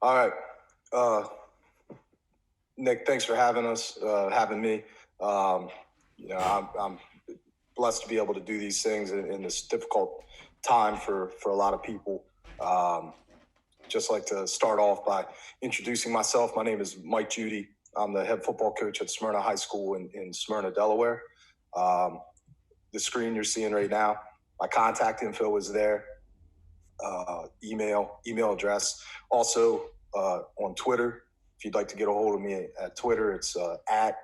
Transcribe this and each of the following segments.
All right. Uh, Nick, thanks for having me. Um, I'm blessed to be able to do these things in this difficult time for a lot of people. Um, just like to start off by introducing myself. My name is Mike Judy. I'm the head football coach at Smyrna High School in Smyrna, Delaware. Um, the screen you're seeing right now, my contact info is there. Email address. Also on Twitter, if you'd like to get a hold of me at Twitter, it's at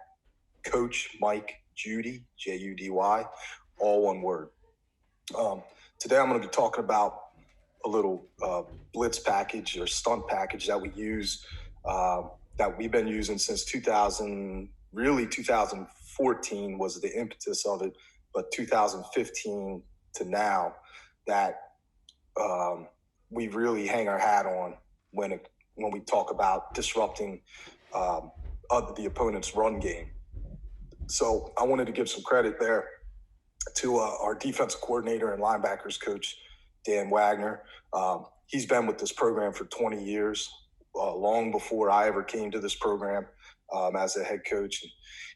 Coach Mike Judy, Judy, all one word. Today I'm going to be talking about a little blitz package or stunt package that we use, that we've been using since 2014 was the impetus of it, but 2015 to now that we really hang our hat on when we talk about disrupting the opponent's run game. So I wanted to give some credit there to our defensive coordinator and linebackers coach, Dan Wagner. He's been with this program for 20 years, long before I ever came to this program as a head coach.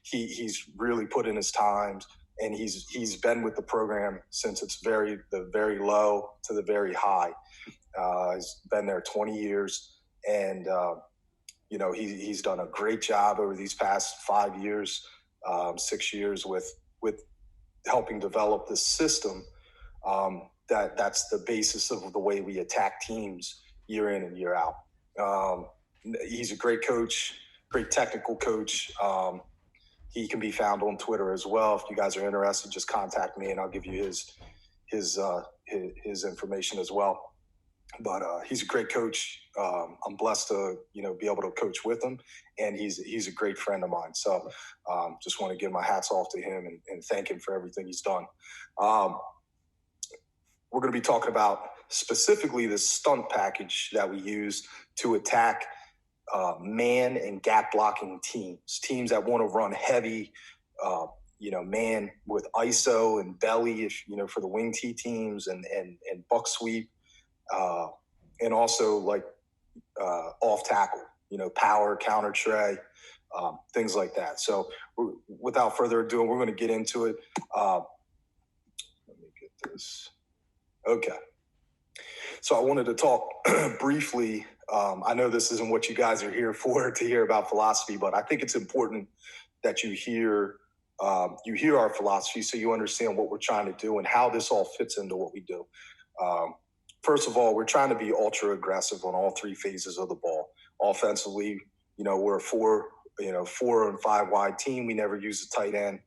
He's really put in his time, and he's been with the program since the very low to the very high. He's been there 20 years, and he's done a great job over these past 5 years, 6 years with helping develop this system that's the basis of the way we attack teams year in and year out. He's a great coach, great technical coach. He can be found on Twitter as well. If you guys are interested, just contact me and I'll give you his information as well. But he's a great coach. I'm blessed to be able to coach with him, and he's a great friend of mine. So just want to give my hats off to him and thank him for everything he's done. We're going to be talking about specifically the stunt package that we use to attack man and gap blocking teams that want to run heavy, man with ISO and belly, if for the wing T teams and buck sweep. And also like off tackle, power, counter tray, things like that. So without further ado, we're going to get into it. Let me get this. Okay. So I wanted to talk briefly. I know this isn't what you guys are here for, to hear about philosophy, but I think it's important that you hear our philosophy so you understand what we're trying to do and how this all fits into what we do. First of all, we're trying to be ultra aggressive on all three phases of the ball. Offensively, we're a 4 and 5 wide team. We never use a tight end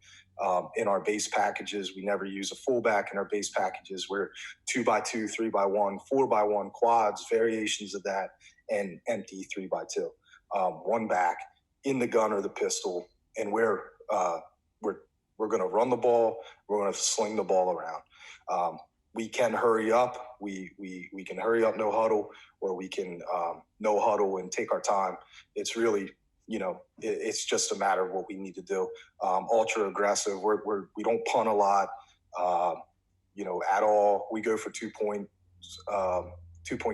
in our base packages. We never use a fullback in our base packages. We're 2x2, 3x1, 4x1 quads, variations of that, and empty 3x2. One back in the gun or the pistol, and we're going to run the ball. We're going to sling the ball around. We can hurry up. We can hurry up, no huddle, or we can no huddle and take our time. It's really, it's just a matter of what we need to do. Ultra aggressive. We don't punt a lot, at all. We go for 2-point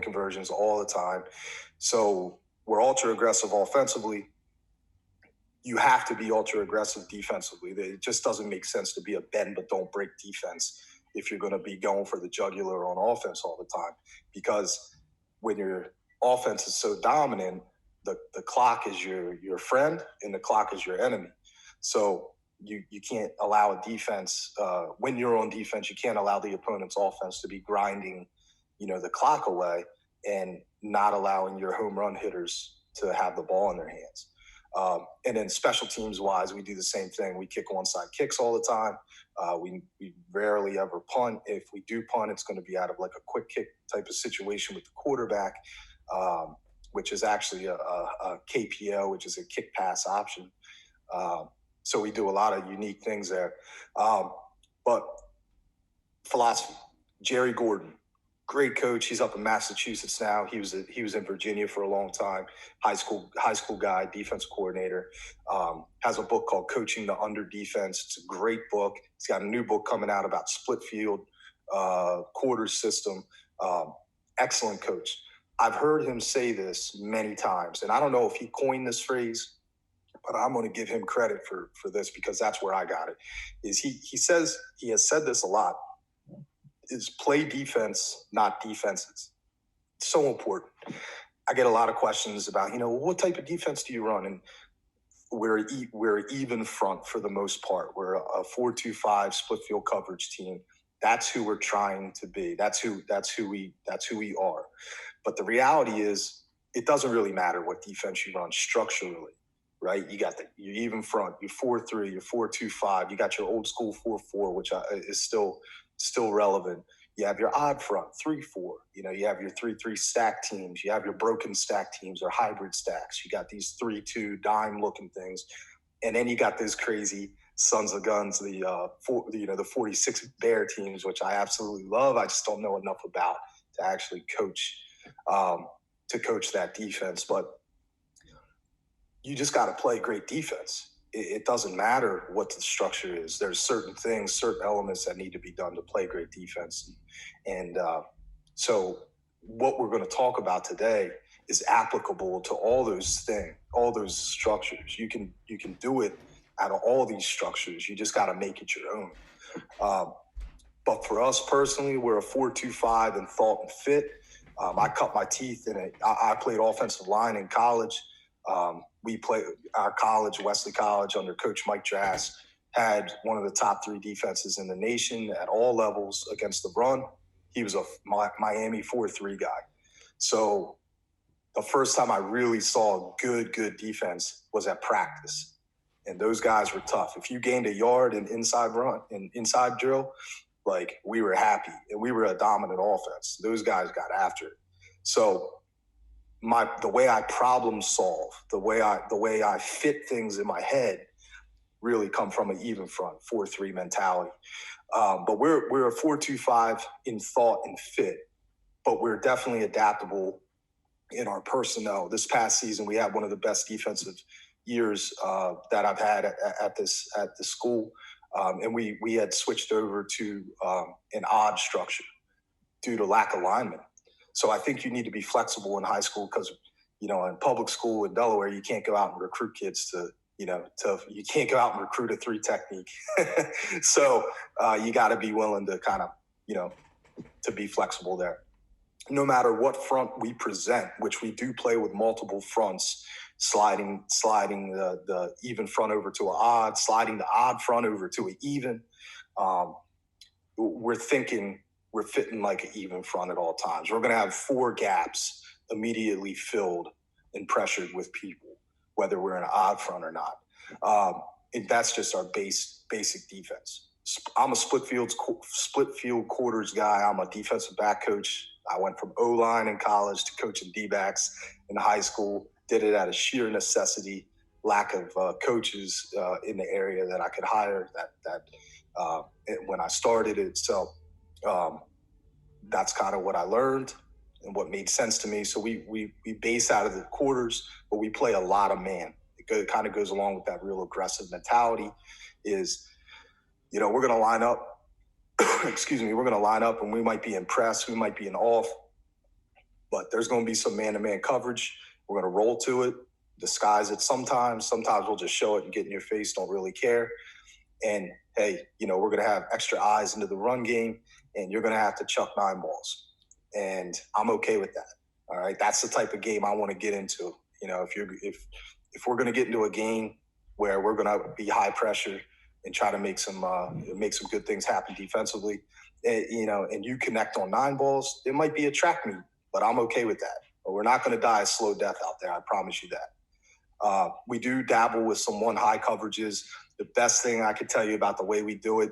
conversions all the time. So we're ultra aggressive offensively. You have to be ultra aggressive defensively. It just doesn't make sense to be a bend but don't break defense if you're going to be going for the jugular on offense all the time, because when your offense is so dominant, the clock is your friend and the clock is your enemy. So you can't allow a defense, when you're on defense, you can't allow the opponent's offense to be grinding, the clock away and not allowing your home run hitters to have the ball in their hands. And then special teams wise, we do the same thing. We kick onside kicks all the time. We rarely ever punt. If we do punt, it's going to be out of like a quick kick type of situation with the quarterback, which is actually a KPO, which is a kick pass option. So we do a lot of unique things there. But philosophy, Jerry Gordon, great coach. He's up in Massachusetts now. He was in Virginia for a long time. High school guy, defense coordinator. Has a book called Coaching the Under Defense. It's a great book. He's got a new book coming out about split field quarter system. Excellent coach. I've heard him say this many times, and I don't know if he coined this phrase, but I'm going to give him credit for this because that's where I got it. Is he says, he has said this a lot, is play defense, not defenses. It's so important. I get a lot of questions about, what type of defense do you run? And we're even front for the most part. We're a 4-2-5 split field coverage team. That's who we're trying to be. That's who we are. But the reality is, it doesn't really matter what defense you run structurally, right? You got your even front, your 4-3, your 4-2-5. You got your old school 4-4, which is still relevant. You have your odd front, 3-4. You have your 3-3 stack teams. You have your broken stack teams or hybrid stacks. You got these 3-2 dime looking things. And then you got those crazy sons of guns, the 46 bear teams, which I absolutely love. I just don't know enough about to actually coach that defense. But you just got to play great defense. It doesn't matter what the structure is. There's certain things, certain elements that need to be done to play great defense. And so what we're going to talk about today is applicable to all those things, all those structures. You can do it out of all these structures. You just got to make it your own. But for us personally, we're a 4-2-5 in thought and fit. I cut my teeth in it. I played offensive line in college. We played our college, Wesley College, under Coach Mike Drass, had one of the top 3 defenses in the nation at all levels against the run. He was a Miami 4-3 guy. So the first time I really saw good defense was at practice. And those guys were tough. If you gained a yard in inside run and inside drill, like, we were happy, and we were a dominant offense. Those guys got after it. So the way I problem solve, the way I fit things in my head really come from an even front 4-3 mentality. But we're a 4-2-5 in thought and fit, but we're definitely adaptable in our personnel. This past season, we had one of the best defensive years that I've had at the school. And we had switched over to an odd structure due to lack of linemen. So I think you need to be flexible in high school because, in public school in Delaware, you can't go out and recruit kids you can't go out and recruit a 3 technique. So you got to be willing to kind of, to be flexible there. No matter what front we present, which we do play with multiple fronts, sliding the even front over to an odd, sliding the odd front over to an even. We're fitting like an even front at all times. We're going to have 4 gaps immediately filled and pressured with people, whether we're in an odd front or not. And that's just our basic defense. I'm a split field quarters guy. I'm a defensive back coach. I went from O-line in college to coaching D-backs in high school. Did it out of sheer necessity, lack of coaches in the area that I could hire when I started it. So that's kind of what I learned and what made sense to me. So we base out of the quarters, but we play a lot of man. It kind of goes along with that real aggressive mentality is, we're going to line up. Excuse me. We're going to line up and we might be in press. We might be in off, but there's going to be some man-to-man coverage. We're going to roll to it, disguise it sometimes. Sometimes we'll just show it and get in your face, don't really care. And, hey, we're going to have extra eyes into the run game, and you're going to have to chuck 9 balls. And I'm okay with that. All right. That's the type of game I want to get into. If we're going to get into a game where we're going to be high pressure and try to make some good things happen defensively, and you connect on 9 balls, it might be a track meet, but I'm okay with that. But we're not going to die a slow death out there. I promise you that. We do dabble with some 1 high coverages. The best thing I could tell you about the way we do it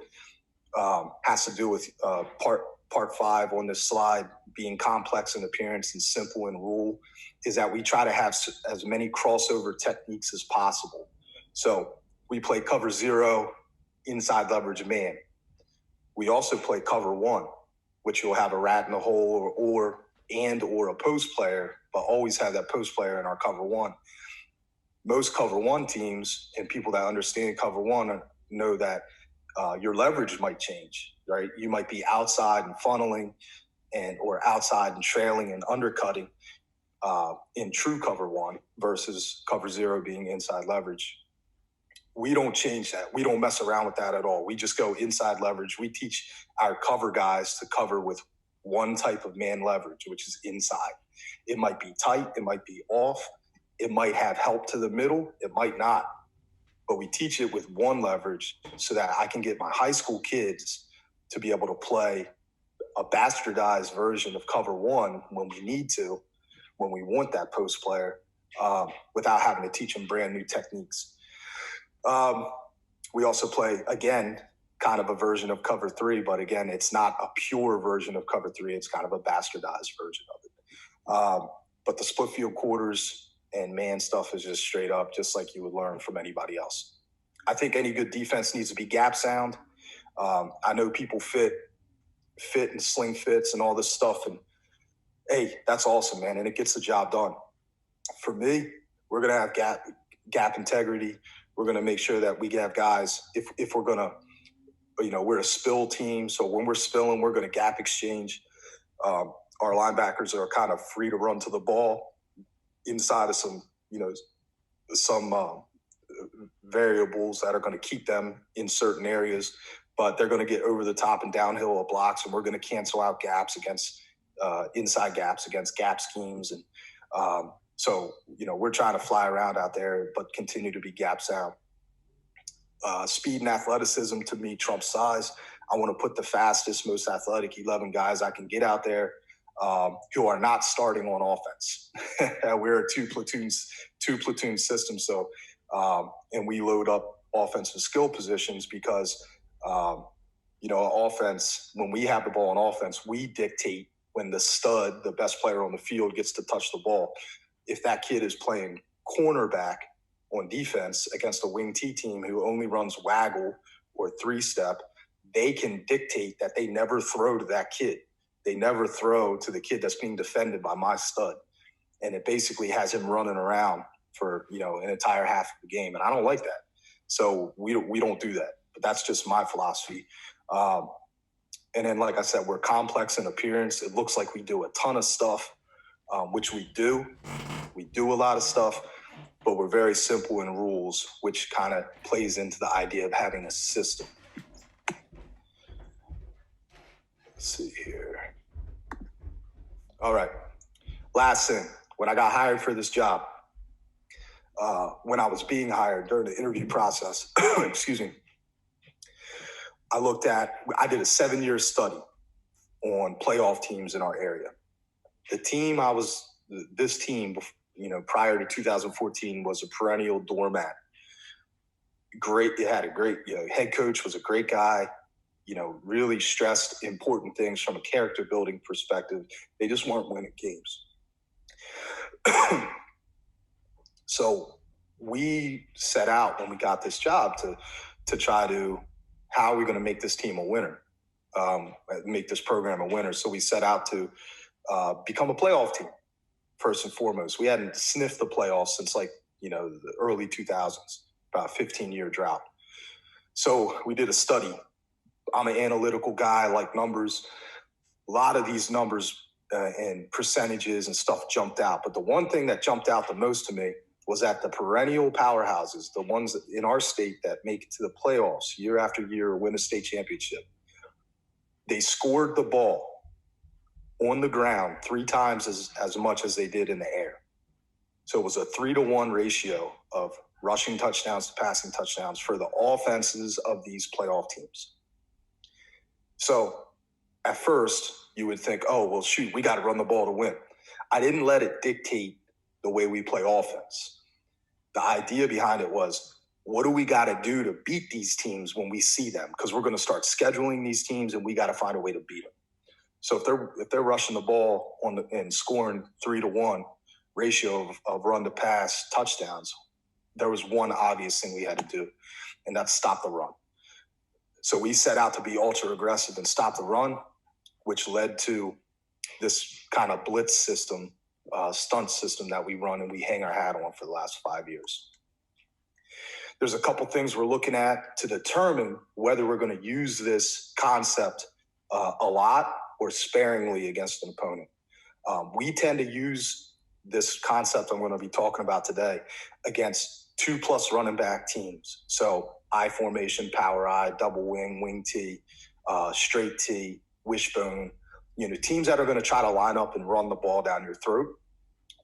has to do with part 5 on this slide being complex in appearance and simple in rule, is that we try to have as many crossover techniques as possible. So we play cover 0, inside leverage man. We also play cover 1, which you'll have a rat in the hole or a post player, but always have that post player in our cover 1. Most cover 1 teams and people that understand cover 1 know that your leverage might change, right? You might be outside and funneling, or outside and trailing and undercutting in true cover one versus cover zero being inside leverage. We don't change that. We don't mess around with that at all. We just go inside leverage. We teach our cover guys to cover with one type of man leverage, which is inside. It might be tight. It might be off. It might have help to the middle. It might not. But we teach it with one leverage so that I can get my high school kids to be able to play a bastardized version of cover one when we need to, when we want that post player, without having to teach them brand new techniques. We also play, again, kind of a version of cover three, but again, it's not a pure version of cover three. It's kind of a bastardized version of it. But the split field quarters and man stuff is just straight up, just like you would learn from anybody else. I think any good defense needs to be gap sound. I know people fit and sling fits and all this stuff. And hey, that's awesome, man. And it gets the job done. For me, we're going to have gap integrity. We're going to make sure that we have guys, if we're going to, we're a spill team. So when we're spilling, we're going to gap exchange. Our linebackers are kind of free to run to the ball inside of some variables that are going to keep them in certain areas, but they're going to get over the top and downhill of blocks, and we're going to cancel out gaps against inside gaps against gap schemes. And so, we're trying to fly around out there, but continue to be gap sound. Speed and athleticism, to me, trumps size. I want to put the fastest, most athletic 11 guys I can get out there who are not starting on offense. We're a two platoon system. So, and we load up offensive skill positions because, offense, when we have the ball on offense, we dictate when the stud, the best player on the field, gets to touch the ball. If that kid is playing cornerback on defense against a wing T team who only runs waggle or three-step, they can dictate that they never throw to that kid. They never throw to the kid that's being defended by my stud. And it basically has him running around for, an entire half of the game. And I don't like that. So we don't do that. But that's just my philosophy. And then, like I said, we're complex in appearance. It looks like we do a ton of stuff, which we do. We do a lot of stuff, but we're very simple in rules, which kind of plays into the idea of having a system. Let's see here. All right. Last thing, when I got hired for this job, when I was being hired during the interview process, excuse me, I did a 7-year study on playoff teams in our area. This team, prior to 2014 was a perennial doormat. It had a great, head coach was a great guy, really stressed important things from a character building perspective. They just weren't winning games. So we set out when we got this job to try to, how are we going to make this team a winner, make this program a winner? So we set out to become a playoff team, first and foremost. We hadn't sniffed the playoffs since the early 2000s, about a 15-year drought. So we did a study. I'm an analytical guy, I like numbers. A lot of these numbers and percentages and stuff jumped out. But the one thing that jumped out the most to me was that the perennial powerhouses, the ones in our state that make it to the playoffs year after year or win a state championship, they scored the ball on the ground 3 times as much as they did in the air. So it was a 3-to-1 ratio of rushing touchdowns to passing touchdowns for the offenses of these playoff teams. So at first you would think, oh, well, shoot, we got to run the ball to win. I didn't let it dictate the way we play offense. The idea behind it was, what do we got to do to beat these teams when we see them? Because we're going to start scheduling these teams and we got to find a way to beat them. So if they're rushing the ball and scoring 3-to-1 ratio of run to pass touchdowns, there was one obvious thing we had to do, and that's stop the run. So we set out to be ultra aggressive and stop the run, which led to this kind of blitz system, stunt system that we run and we hang our hat on for the last 5 years. There's a couple things we're looking at to determine whether we're going to use this concept a lot or sparingly against an opponent. We tend to use this concept I'm going to be talking about today against 2+ running back teams. So I formation, power I, double wing, wing T, straight T, wishbone, teams that are going to try to line up and run the ball down your throat.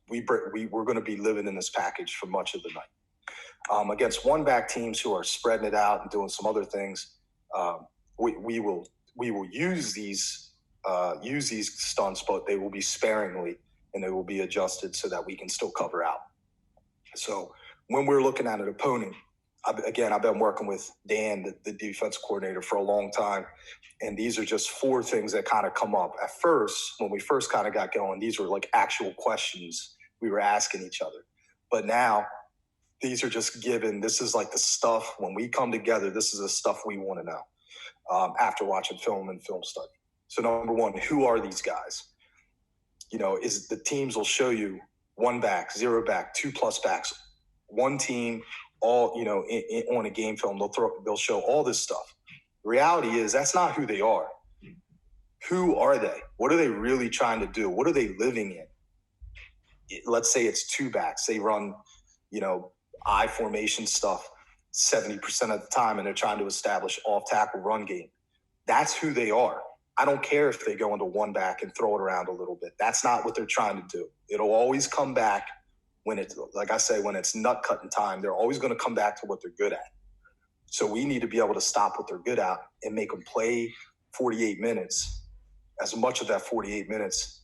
We're going to be living in this package for much of the night. Against one-back teams who are spreading it out and doing some other things, we will use these stunts, but they will be sparingly and they will be adjusted so that we can still cover out. So when we're looking at an opponent, I've been working with Dan, the defense coordinator, for a long time, and these are just 4 things that kind of come up. At first, when we first kind of got going, these were like actual questions we were asking each other. But now these are just given. This is like the stuff, when we come together, this is the stuff we want to know after watching film and film study. So number 1, who are these guys? Is the teams will show you 1 back, 0 back, 2+ backs, 1 team, all, on a game film, they'll show all this stuff. The reality is that's not who they are. Who are they? What are they really trying to do? What are they living in? Let's say it's 2 backs. They run, I formation stuff 70% of the time, and they're trying to establish off-tackle run game. That's who they are. I don't care if they go into 1 back and throw it around a little bit. That's not what they're trying to do. It'll always come back when it's, like I say, when it's nut cutting time. They're always going to come back to what they're good at. So we need to be able to stop what they're good at and make them play 48 minutes, as much of that 48 minutes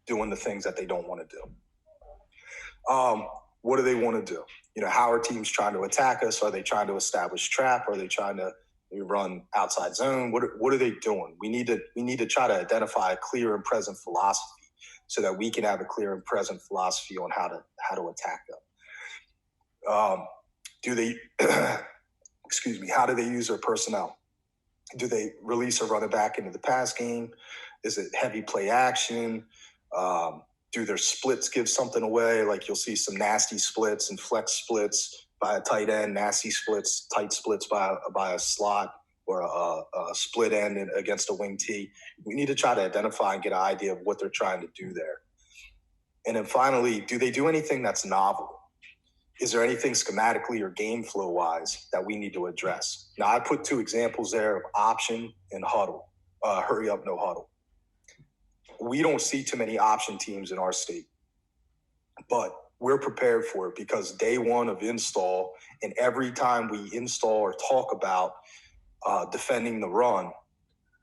doing the things that they don't want to do. What do they want to do? How are teams trying to attack us? Are they trying to establish trap? Are they trying to run outside zone? What are they doing? We need to try to identify a clear and present philosophy so that we can have a clear and present philosophy on how to attack them. Do they how do they use their personnel? Do they release a running back into the pass game? Is it heavy play action? Do their splits give something away? Like you'll see some nasty splits and flex splits by a tight end, nasty splits, tight splits by a slot or a split end against a wing T. We need to try to identify and get an idea of what they're trying to do there. And then finally, do they do anything that's novel? Is there anything schematically or game flow wise that we need to address? Now, I put 2 examples there of option and huddle, hurry up, no huddle. We don't see too many option teams in our state, but we're prepared for it because day 1 of install, and every time we install or talk about defending the run,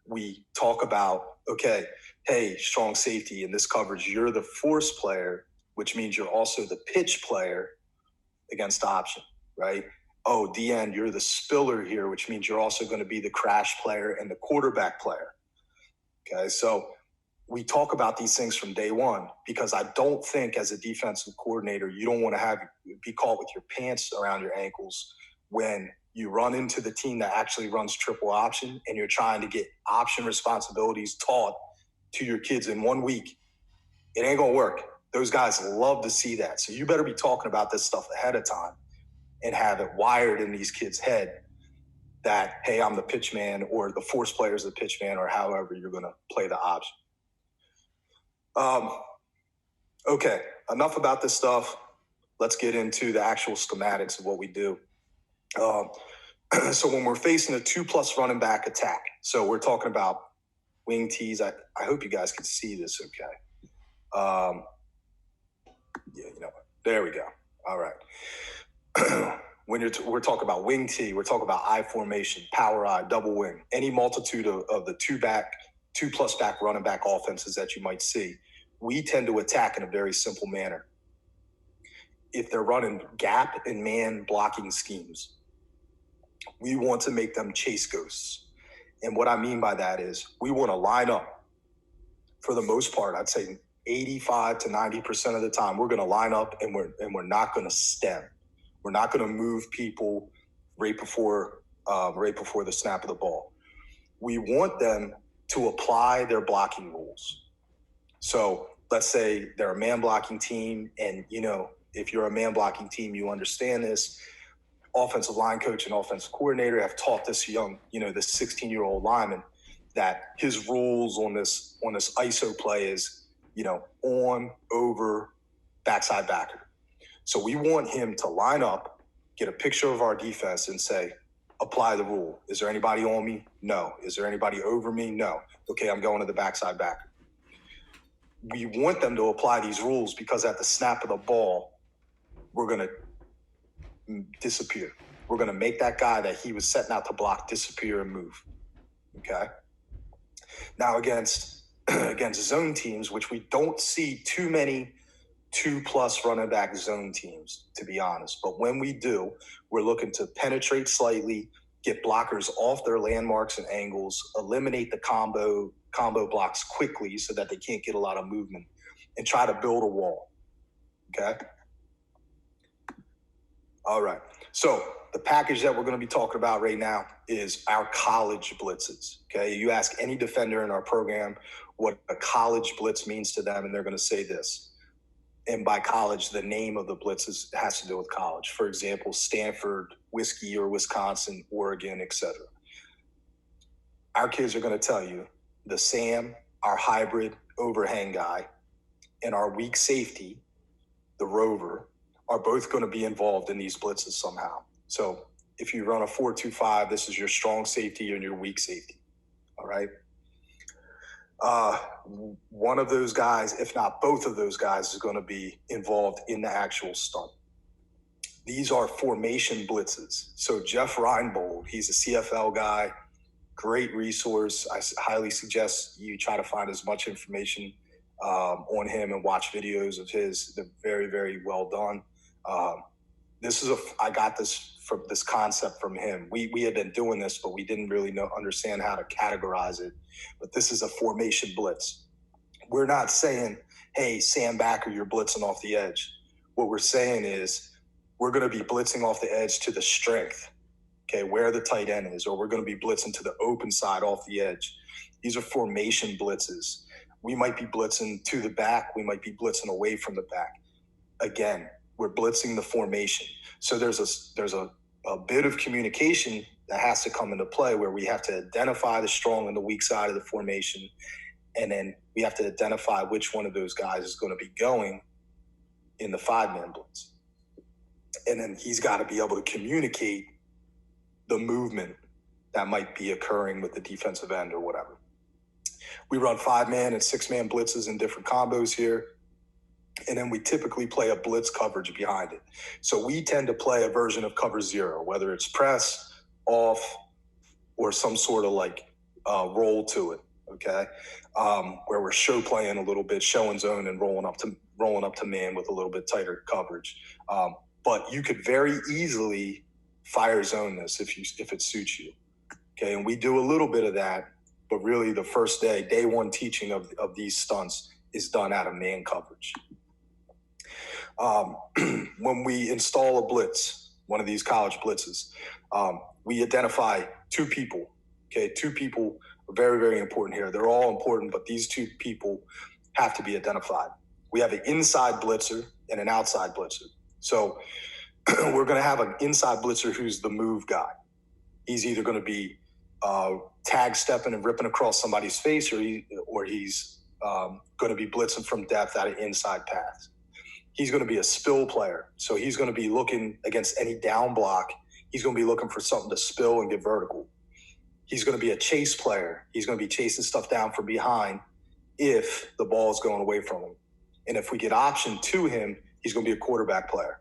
we talk about, okay, hey, strong safety in this coverage, you're the force player, which means you're also the pitch player against option, right? Oh, DN, you're the spiller here, which means you're also going to be the crash player and the quarterback player. Okay, so we talk about these things from day 1 because I don't think as a defensive coordinator, you don't want to be caught with your pants around your ankles when you run into the team that actually runs triple option and you're trying to get option responsibilities taught to your kids in 1 week. It ain't going to work. Those guys love to see that. So you better be talking about this stuff ahead of time and have it wired in these kids' head that, hey, I'm the pitch man, or the force player is the pitch man, or however you're going to play the option. Okay, enough about this stuff. Let's get into the actual schematics of what we do. So when we're facing a 2+ running back attack, so we're talking about wing T's. I hope you guys can see this okay. There we go. All right. We're talking about wing T, we're talking about I formation, power I, double wing, any multitude of the 2+ back running back offenses that you might see. We tend to attack in a very simple manner. If they're running gap and man blocking schemes, we want to make them chase ghosts. And what I mean by that is we want to line up, for the most part, I'd say 85 to 90% of the time, we're going to line up and we're not going to stem. We're not going to move people right before the snap of the ball. We want them to apply their blocking rules. So let's say they're a man blocking team, and if you're a man blocking team, you understand this. Offensive line coach and offensive coordinator have taught this young, this 16-year-old lineman, that his rules on this ISO play is, on, over, backside backer. So we want him to line up, get a picture of our defense and say, apply the rule. Is there anybody on me? No. Is there anybody over me? No. Okay, I'm going to the backside backer. We want them to apply these rules because at the snap of the ball, we're going to disappear. We're going to make that guy that he was setting out to block disappear and move. Okay? Now against zone teams, which we don't see too many 2+ running back zone teams, to be honest. But when we do, we're looking to penetrate slightly, get blockers off their landmarks and angles, eliminate the combo blocks quickly so that they can't get a lot of movement, and try to build a wall. Okay? All right. So the package that we're going to be talking about right now is our college blitzes. Okay? You ask any defender in our program what a college blitz means to them, and they're going to say this. And by college, the name of the blitzes has to do with college. For example, Stanford, Whiskey, or Wisconsin, Oregon, etc. Our kids are going to tell you the Sam, our hybrid overhang guy, and our weak safety, the Rover, are both going to be involved in these blitzes somehow. So if you run a 4-2-5, this is your strong safety and your weak safety. All right. One of those guys, if not both of those guys, is going to be involved in the actual stunt. These are formation blitzes. So Jeff Reinbold, he's a CFL guy, great resource. I highly suggest you try to find as much information on him and watch videos of his. They're very, very well done. I got this concept from him. We had been doing this, but we didn't really understand how to categorize it. But this is a formation blitz. We're not saying, hey, Sam backer, you're blitzing off the edge. What we're saying is we're going to be blitzing off the edge to the strength, okay, where the tight end is, or we're going to be blitzing to the open side off the edge. These are formation blitzes. We might be blitzing to the back. We might be blitzing away from the back. Again, we're blitzing the formation. So there's a bit of communication that has to come into play where we have to identify the strong and the weak side of the formation, and then we have to identify which one of those guys is going to be going in the 5-man blitz. And then he's got to be able to communicate the movement that might be occurring with the defensive end or whatever. We run 5-man and 6-man blitzes in different combos here. And then we typically play a blitz coverage behind it. So we tend to play a version of cover 0, whether it's press, off, or some sort of roll to it, okay? Where we're show playing a little bit, show and zone, and rolling up to man with a little bit tighter coverage. But you could very easily fire zone this if it suits you, okay? And we do a little bit of that, but really the first day one teaching of these stunts is done out of man coverage. When we install a blitz, one of these college blitzes, we identify 2 people. Okay, 2 people are very, very important here. They're all important, but these 2 people have to be identified. We have an inside blitzer and an outside blitzer. So we're going to have an inside blitzer who's the move guy. He's either going to be tag stepping and ripping across somebody's face, or he's going to be blitzing from depth out of inside paths. He's going to be a spill player. So he's going to be looking against any down block. He's going to be looking for something to spill and get vertical. He's going to be a chase player. He's going to be chasing stuff down from behind if the ball is going away from him. And if we get option to him, he's going to be a quarterback player.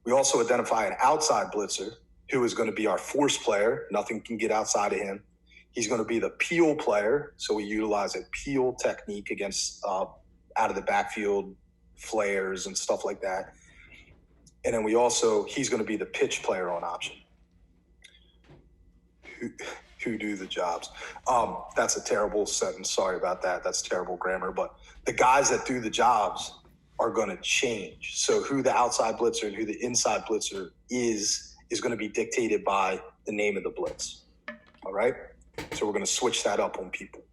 We also identify an outside blitzer who is going to be our force player. Nothing can get outside of him. He's going to be the peel player. So we utilize a peel technique against out of the backfield flares and stuff like that. And then he's going to be the pitch player on option. Who do the jobs. That's a terrible sentence. Sorry about that. That's terrible grammar. But the guys that do the jobs are going to change. So who the outside blitzer and who the inside blitzer is going to be dictated by the name of the blitz. All right? So we're going to switch that up on people.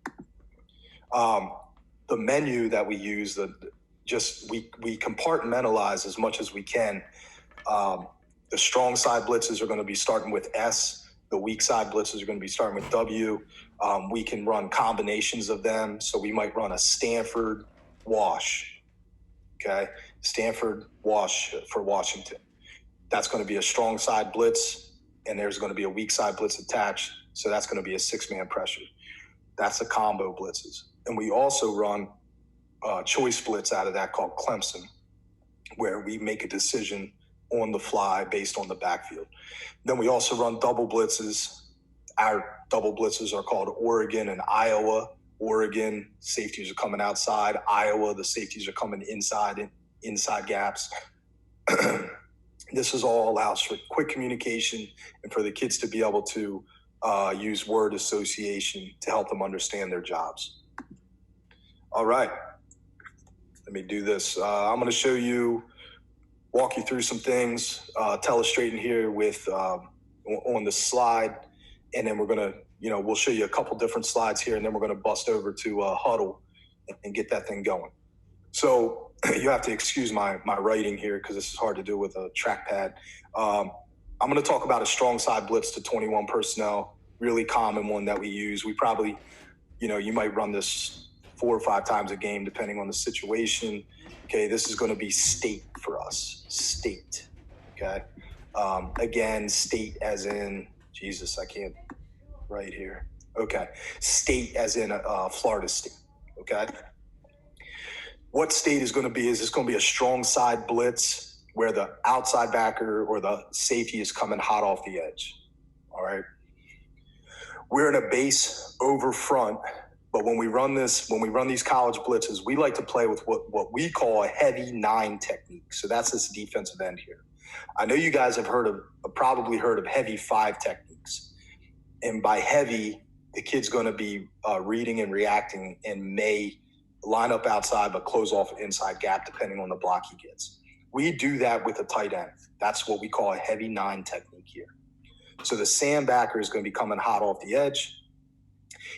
The menu that we use, we compartmentalize as much as we can. The strong side blitzes are going to be starting with S, The weak side blitzes are going to be starting with W. We can run combinations of them. So we might run a Stanford wash, okay? Stanford wash for Washington. That's going to be a strong side blitz, and there's going to be a weak side blitz attached. So that's going to be a 6-man pressure. That's a combo blitzes. And we also run choice blitz out of that called Clemson, where we make a decision on the fly based on the backfield. Then we also run double blitzes. Our double blitzes are called Oregon and Iowa. Oregon, safeties are coming outside. Iowa, the safeties are coming inside gaps. This is all allows for quick communication and for the kids to be able to use word association to help them understand their jobs. All right, let me do this. I'm going to walk you through some things, telestrating here with on the slide, and then we're going to, we'll show you a couple different slides here, and then we're going to bust over to huddle and get that thing going. So you have to excuse my writing here because this is hard to do with a trackpad. I'm going to talk about a strong side blitz to 21 personnel, really common one that we use. We probably, you might run this 4 or 5 times a game depending on the situation. Okay, this is going to be state for us, state, okay? Again, state as in, Jesus, I can't write here. Okay, state as in Florida State, okay? What state is going to be, is it's going to be a strong side blitz where the outside backer or the safety is coming hot off the edge, all right? We're in a base over front, but when we run these college blitzes, we like to play with what we call a heavy 9 technique. So that's this defensive end here. I know you guys have probably heard of heavy 5 techniques. And by heavy, the kid's going to be reading and reacting and may line up outside but close off an inside gap depending on the block he gets. We do that with a tight end. That's what we call a heavy 9 technique here. So the sandbacker is going to be coming hot off the edge.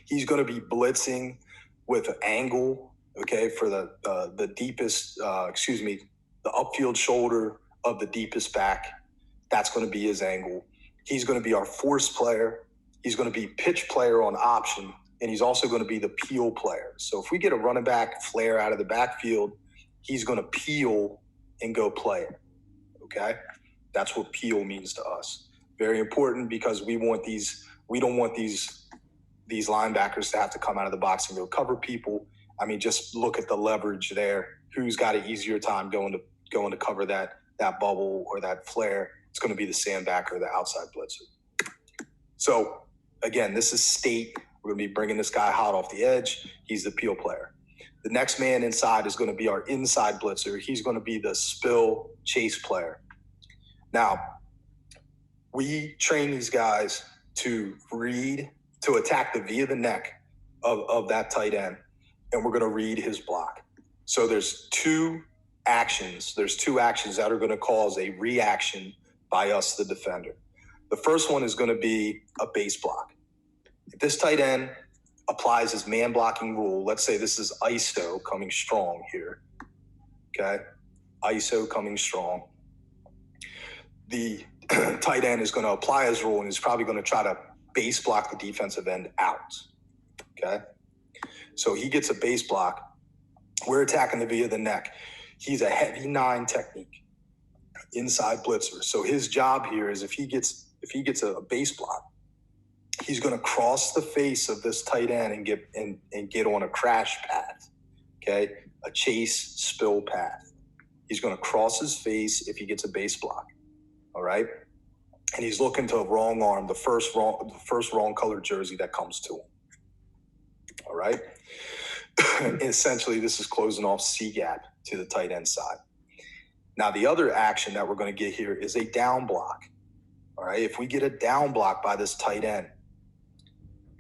He's going to be blitzing with an angle, okay, for the deepest, the upfield shoulder of the deepest back. That's going to be his angle. He's going to be our force player. He's going to be pitch player on option, and he's also going to be the peel player. So if we get a running back flare out of the backfield, he's going to peel and go play it, okay? That's what peel means to us. Very important because we don't want these linebackers to have to come out of the box and go cover people. I mean, just look at the leverage there. Who's got an easier time going to cover that bubble or that flare? It's going to be the sandbacker, the outside blitzer. So again, this is state. We're going to be bringing this guy hot off the edge. He's the peel player. The next man inside is going to be our inside blitzer. He's going to be the spill chase player. Now, we train these guys to attack the V of the neck of that tight end, and we're going to read his block. So there's two actions that are going to cause a reaction by us, the defender. The first one is going to be a base block. If this tight end applies his man blocking rule, let's say this is ISO coming strong here, okay? ISO coming strong. The tight end is going to apply his rule and is probably going to try to base block the defensive end out, okay? So he gets a base block. We're attacking the V of the neck. He's a heavy 9 technique, inside blitzer. So his job here is if he gets a base block, he's going to cross the face of this tight end and get on a crash path, okay? A chase spill path. He's going to cross his face if he gets a base block, all right? And he's looking to wrong arm the first wrong colored jersey that comes to him, all right? Essentially, this is closing off C gap to the tight end side. Now, the other action that we're going to get here is a down block, all right? If we get a down block by this tight end,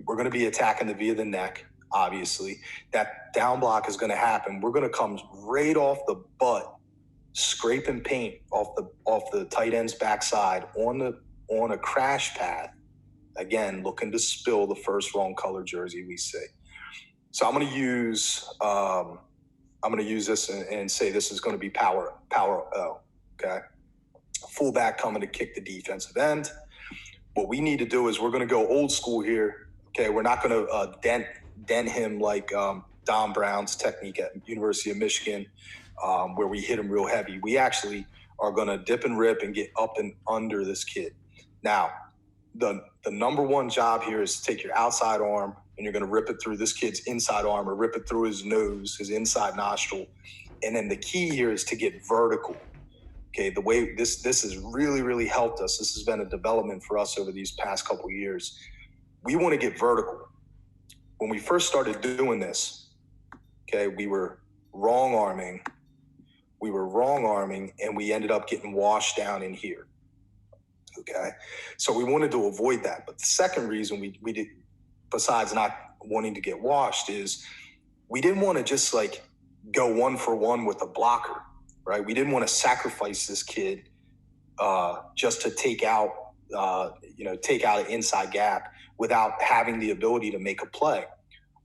we're going to be attacking the V of the neck, obviously. That down block is going to happen. We're going to come right off the butt, scraping paint off the tight end's backside on a crash path. Again, looking to spill the first wrong color jersey we see. So I'm going to use this and say this is going to be power O. Okay, fullback coming to kick the defensive end. What we need to do is we're going to go old school here. Okay, we're not going to dent him like Don Brown's technique at University of Michigan, where we hit him real heavy. We actually are going to dip and rip and get up and under this kid. Now, the number one job here is to take your outside arm and you're going to rip it through this kid's inside arm or rip it through his nose, his inside nostril. And then the key here is to get vertical. Okay, the way this has really, really helped us. This has been a development for us over these past couple of years. We want to get vertical. When we first started doing this, okay, we were wrong arming, and we ended up getting washed down in here. Okay, so we wanted to avoid that. But the second reason we did, besides not wanting to get washed, is we didn't want to just like go 1-for-1 with a blocker, right? We didn't want to sacrifice this kid just to take out an inside gap without having the ability to make a play.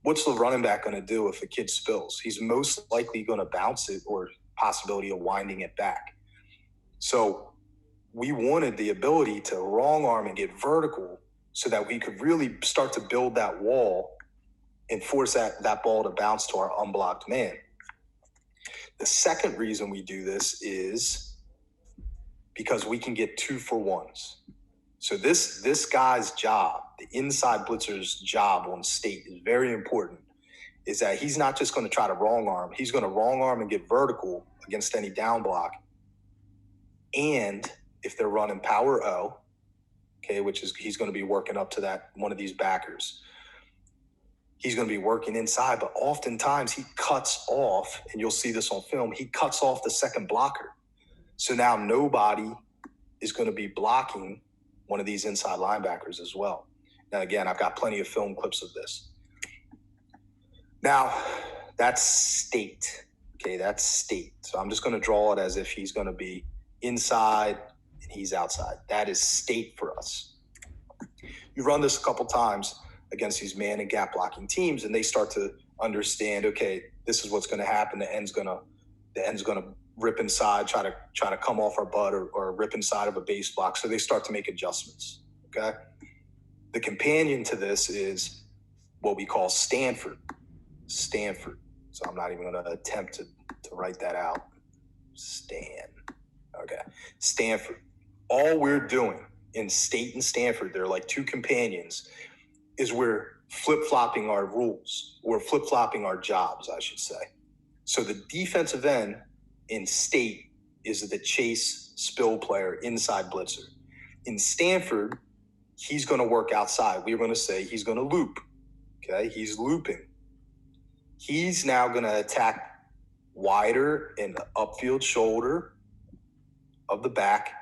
What's the running back going to do if a kid spills? He's most likely going to bounce it or possibility of winding it back. So we wanted the ability to wrong arm and get vertical so that we could really start to build that wall and force that ball to bounce to our unblocked man. The second reason we do this is because we can get 2-for-1s. So this guy's job, the inside blitzer's job on state, is very important, is that he's not just going to try to wrong arm. He's going to wrong arm and get vertical against any down block. And if they're running power O, okay, which is he's going to be working up to that one of these backers. He's going to be working inside, but oftentimes he cuts off, and you'll see this on film, he cuts off the second blocker. So now nobody is going to be blocking one of these inside linebackers as well. Now, again, I've got plenty of film clips of this. Now, that's state. Okay, that's state. So I'm just going to draw it as if he's going to be inside and he's outside. That is state for us. You run this a couple times against these man and gap blocking teams, and they start to understand, okay, this is what's going to happen. The end's going to rip inside, try to come off our butt or rip inside of a base block. So they start to make adjustments. Okay. The companion to this is what we call Stanford. So I'm not even going to attempt to write that out. Okay. Stanford. All we're doing in state and Stanford, they're like two companions, is we're flip-flopping our rules. We're flip-flopping our jobs, I should say. So the defensive end in state is the chase spill player, inside blitzer. In Stanford, he's going to work outside. We're going to say he's going to loop. Okay, he's looping. He's now going to attack wider in the upfield shoulder of the back.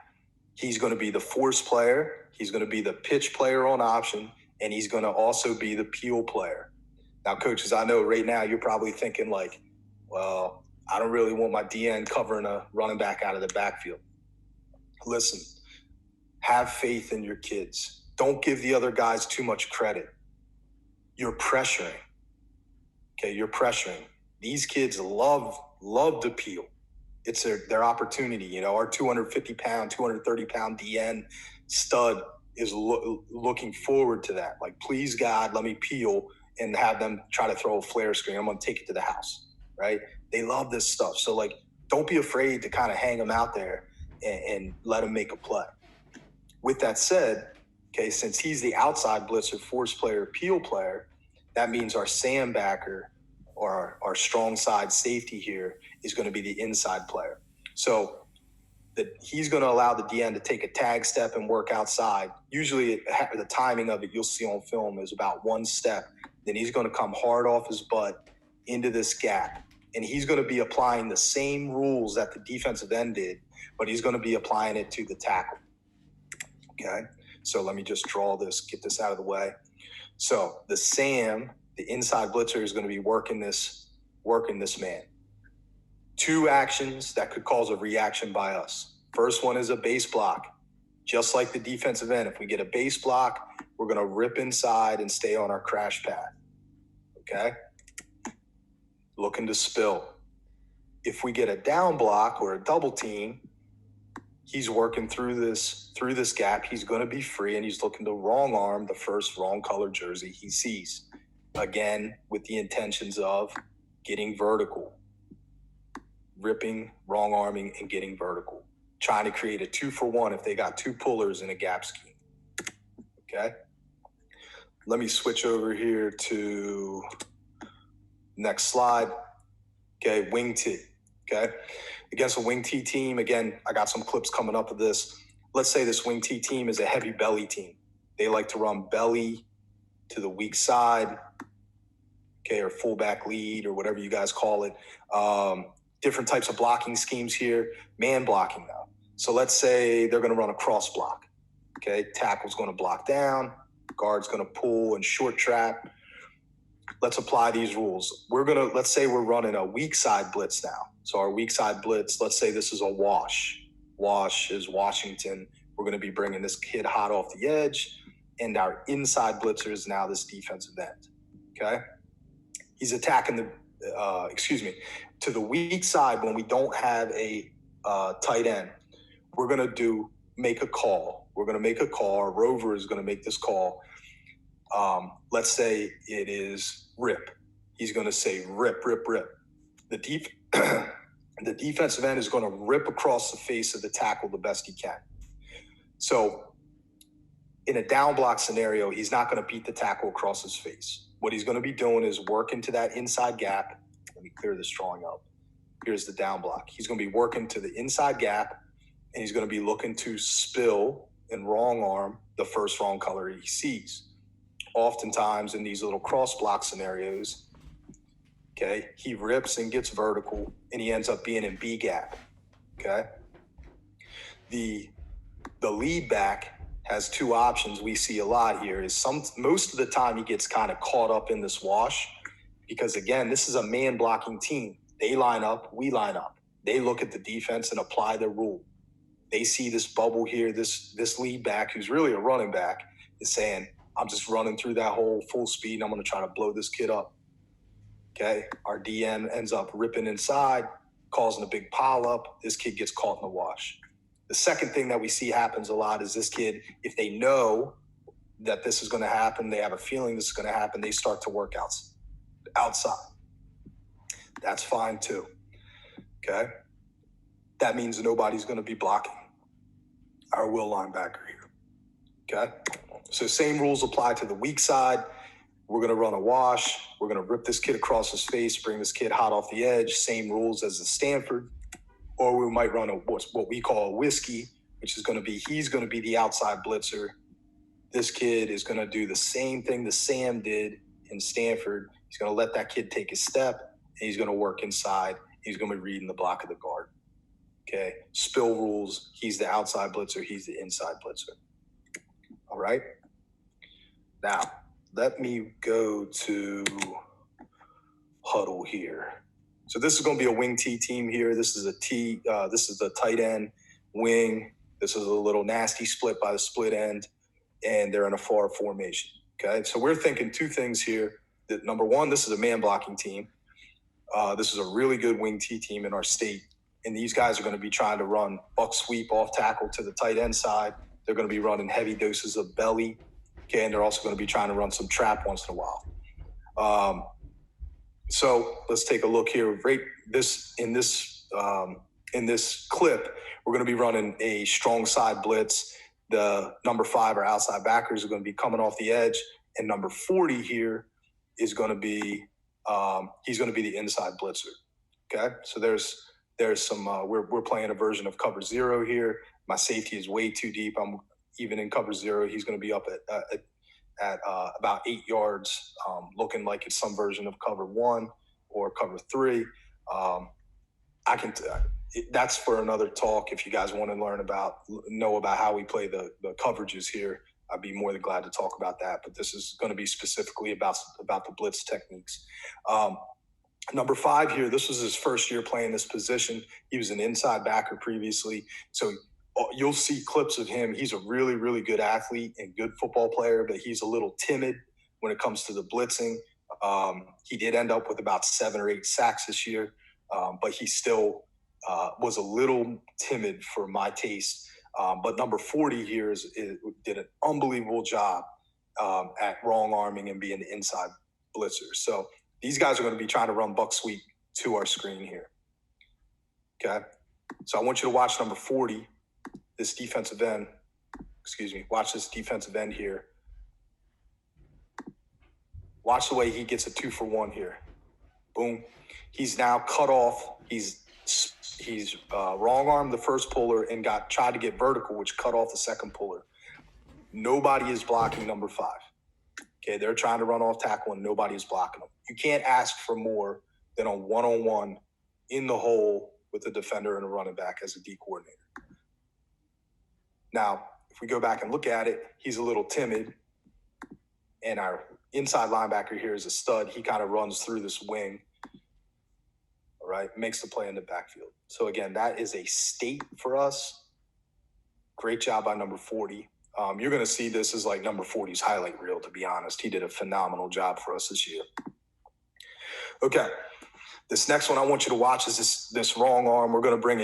He's going to be the force player. He's going to be the pitch player on option, and he's going to also be the peel player. Now, coaches, I know right now you're probably thinking like, well, I don't really want my DN covering a running back out of the backfield. Listen, have faith in your kids. Don't give the other guys too much credit. You're pressuring. Okay, you're pressuring. These kids love to peel. It's their opportunity. You know, our 250-pound, 230-pound DN stud is looking forward to that. Like, please, God, let me peel and have them try to throw a flare screen. I'm going to take it to the house, right? They love this stuff. So, like, don't be afraid to kind of hang them out there and let them make a play. With that said, okay, since he's the outside blitzer, force player, peel player, that means our Sam backer or our strong side safety here is going to be the inside player. So he's going to allow the DN to take a tag step and work outside. Usually the timing of it you'll see on film is about one step. Then he's going to come hard off his butt into this gap. And he's going to be applying the same rules that the defensive end did, but he's going to be applying it to the tackle. Okay? So let me just draw this, get this out of the way. So the Sam, the inside blitzer, is going to be working this man. Two actions that could cause a reaction by us. First one is a base block. Just like the defensive end, if we get a base block, we're going to rip inside and stay on our crash path. Okay? Looking to spill. If we get a down block or a double team, He's working through this gap. He's going to be free, and he's looking to wrong arm the first wrong color jersey he sees. Again, with the intentions of getting vertical, ripping, wrong arming, and getting vertical. Trying to create a 2-for-1 if they got two pullers in a gap scheme. Okay. Let me switch over here to next slide. Okay, wing T. Okay. Against a wing T team, again, I got some clips coming up of this. Let's say this wing T team is a heavy belly team. They like to run belly to the weak side, okay, or fullback lead or whatever you guys call it. Different types of blocking schemes here. Man blocking now. So let's say they're going to run a cross block. Okay, tackle's going to block down, guard's going to pull and short trap. Let's apply these rules. Let's say we're running a weak side blitz now. So our weak side blitz, let's say this is a wash. Wash is Washington. We're going to be bringing this kid hot off the edge, and our inside blitzer is now this defensive end. Okay, he's attacking to the weak side when we don't have a tight end. We're going to make a call. We're going to make a call. Our rover is going to make this call. Let's say it is rip. He's going to say rip, rip, rip. The defensive end is going to rip across the face of the tackle the best he can. So in a down block scenario, he's not going to beat the tackle across his face. What he's going to be doing is working to that inside gap. Let me clear this drawing up. Here's the down block. He's going to be working to the inside gap, and he's going to be looking to spill and wrong arm the first wrong color he sees. Oftentimes in these little cross block scenarios, okay, he rips and gets vertical, and he ends up being in B gap. Okay, the lead back has two options we see a lot here. Most of the time he gets kind of caught up in this wash because, again, this is a man blocking team. They line up, we line up. They look at the defense and apply their rule. They see this bubble here, this lead back, who's really a running back, is saying, I'm just running through that hole full speed, and I'm going to try to blow this kid up. Okay, our DN ends up ripping inside, causing a big pile up. This kid gets caught in the wash. The second thing that we see happens a lot is this kid, if they know that this is going to happen, they have a feeling this is going to happen, they start to work outside. That's fine too. Okay, that means nobody's going to be blocking our will linebacker here. Okay, so same rules apply to the weak side. We're going to run a wash. We're going to rip this kid across his face, bring this kid hot off the edge. Same rules as the Stanford. Or we might run what we call a whiskey, which is going to be, he's going to be the outside blitzer. This kid is going to do the same thing that Sam did in Stanford. He's going to let that kid take a step, and he's going to work inside. He's going to be reading the block of the guard. Okay, spill rules. He's the outside blitzer. He's the inside blitzer. All right. Now, let me go to huddle here. So this is going to be a wing T team here. This is a T. This is the tight end wing. This is a little nasty split by the split end, and they're in a far formation. Okay, so we're thinking two things here. That number one, this is a man blocking team. This is a really good wing T team in our state, and these guys are going to be trying to run buck sweep off tackle to the tight end side. They're going to be running heavy doses of belly. Okay, and they're also going to be trying to run some trap once in a while. So let's take a look here. Right, in this clip, we're going to be running a strong side blitz. The number 5 or outside backers are going to be coming off the edge, and number 40 here is going to be he's going to be the inside blitzer. Okay, so there's some we're playing a version of cover 0 here. My safety is way too deep. I'm even in cover 0. He's going to be up at about 8 yards, looking like it's some version of cover 1 or cover 3. That's for another talk. If you guys want to know about how we play the coverages here, I'd be more than glad to talk about that. But this is going to be specifically about the blitz techniques. Number 5 here, this was his first year playing this position. He was an inside backer previously. So you'll see clips of him. He's a really, really good athlete and good football player, but he's a little timid when it comes to the blitzing. He did end up with about 7 or 8 sacks this year, but he still was a little timid for my taste. But number 40 here did an unbelievable job at wrong arming and being the inside blitzer. So these guys are going to be trying to run buck sweep to our screen here. Okay. So I want you to watch number 40, this defensive end. Excuse me. Watch this defensive end here. Watch the way he gets a 2-for-1 here. Boom. He's now cut off. He's wrong armed the first puller and tried to get vertical, which cut off the second puller. Nobody is blocking number 5. Okay, they're trying to run off tackle and nobody is blocking them. You can't ask for more than a one-on-one in the hole with a defender and a running back as a D coordinator. Now, if we go back and look at it, he's a little timid, and our inside linebacker here is a stud. He kind of runs through this wing, all right, makes the play in the backfield. So again, that is a state for us. Great job by number 40. You're going to see this as like number 40's highlight reel, to be honest. He did a phenomenal job for us this year. Okay, this next one I want you to watch is this wrong arm. We're going to bring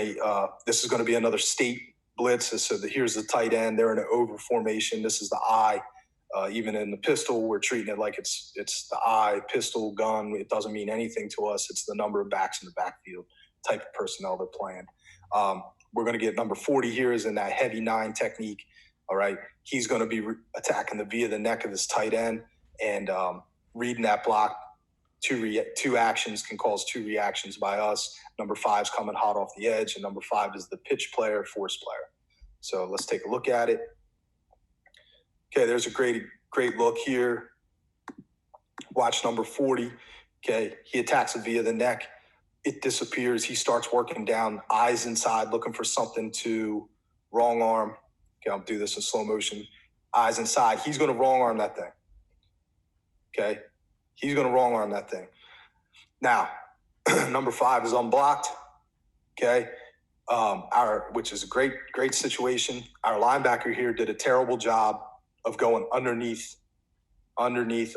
this is going to be another state blitz. So here's the tight end. They're in an over formation. This is the eye. Even in the pistol, we're treating it like it's the eye, pistol, gun. It doesn't mean anything to us. It's the number of backs in the backfield, type of personnel they're playing. We're going to get number 40 here is in that heavy 9 technique. All right. He's going to be attacking via the neck of his tight end and reading that block. Two actions can cause 2 reactions by us. Number 5's coming hot off the edge, and number 5 is the pitch player, force player. So let's take a look at it. Okay, there's a great look here. Watch number 40. Okay, he attacks it via the neck. It disappears. He starts working down, eyes inside, looking for something to wrong arm. Okay, I'll do this in slow motion. Eyes inside. He's going to wrong arm that thing. Okay, he's going to wrong arm that thing. Now, number 5 is unblocked. Okay, which is a great situation. Our linebacker here did a terrible job of going underneath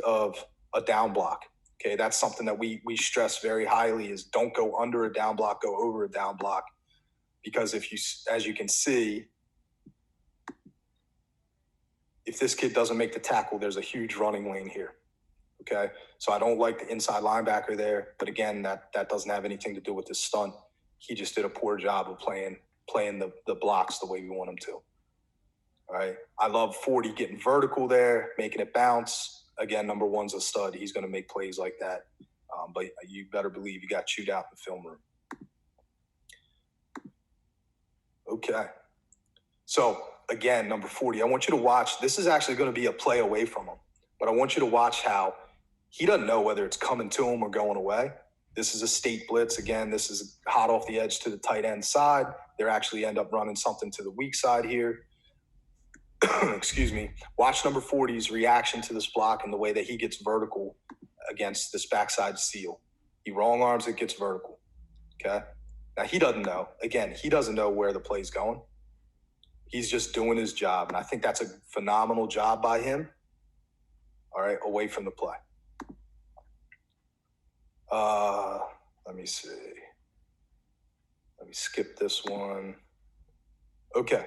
of a down block. Okay, that's something that we stress very highly is don't go under a down block, go over a down block. Because as you can see, if this kid doesn't make the tackle, there's a huge running lane here. Okay, so I don't like the inside linebacker there, but again, that doesn't have anything to do with this stunt. He just did a poor job of playing the blocks the way we want him to. All right, I love 40 getting vertical there, making it bounce. Again, number 1's a stud. He's going to make plays like that. But you better believe you got chewed out in the film room. Okay. So, again, number 40, I want you to watch. This is actually going to be a play away from him. But I want you to watch how he doesn't know whether it's coming to him or going away. This is a state blitz. Again, this is hot off the edge to the tight end side. They actually end up running something to the weak side here. Excuse me. Watch number 40's reaction to this block and the way that he gets vertical against this backside seal. He wrong arms it, gets vertical. Okay. Now he doesn't know. Again, he doesn't know where the play's going. He's just doing his job. And I think that's a phenomenal job by him. All right. Away from the play. Let me see. Let me skip this one. Okay.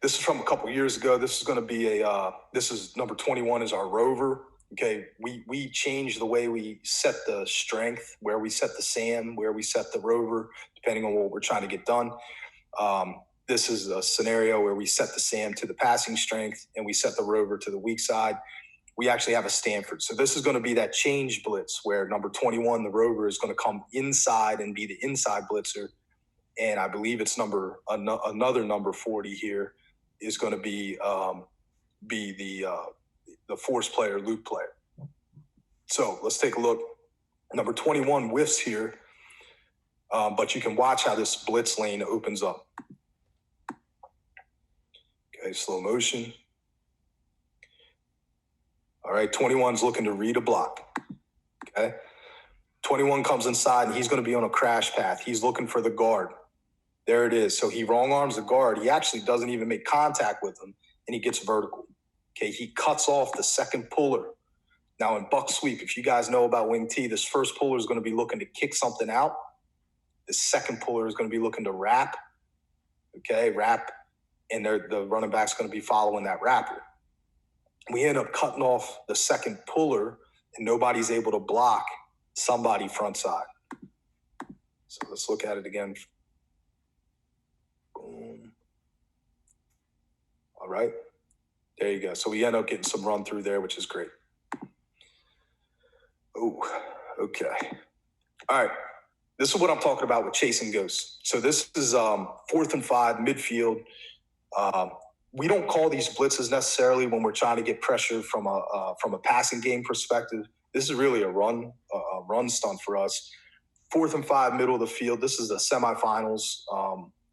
This is from a couple years ago. This is going to be this is number 21 is our rover. Okay. We changed the way we set the strength, where we set the SAM, where we set the rover, depending on what we're trying to get done. This is a scenario where we set the SAM to the passing strength and we set the rover to the weak side. We actually have a Stanford. So this is going to be that change blitz where number 21, the rover, is going to come inside and be the inside blitzer. And I believe it's another number 40 here is going to be the force player, loop player. So let's take a look. Number 21 whiffs here, but you can watch how this blitz lane opens up. Okay, slow motion. All right, 21's looking to read a block. Okay, 21 comes inside and he's going to be on a crash path. He's looking for the guard. There it is. So he wrong arms the guard. He actually doesn't even make contact with him, and he gets vertical. Okay, he cuts off the second puller. Now in buck sweep, if you guys know about wing T, this first puller is going to be looking to kick something out. The second puller is going to be looking to wrap. Okay, wrap, and the running back's going to be following that wrapper. We end up cutting off the second puller, and nobody's able to block somebody front side. So let's look at it again. Boom. All right. There you go. So we end up getting some run through there, which is great. Oh, okay. All right. This is what I'm talking about with chasing ghosts. So this is 4th and 5, midfield. We don't call these blitzes necessarily when we're trying to get pressure from a passing game perspective. This is really a run stunt for us. 4th and 5, middle of the field. This is the semifinals.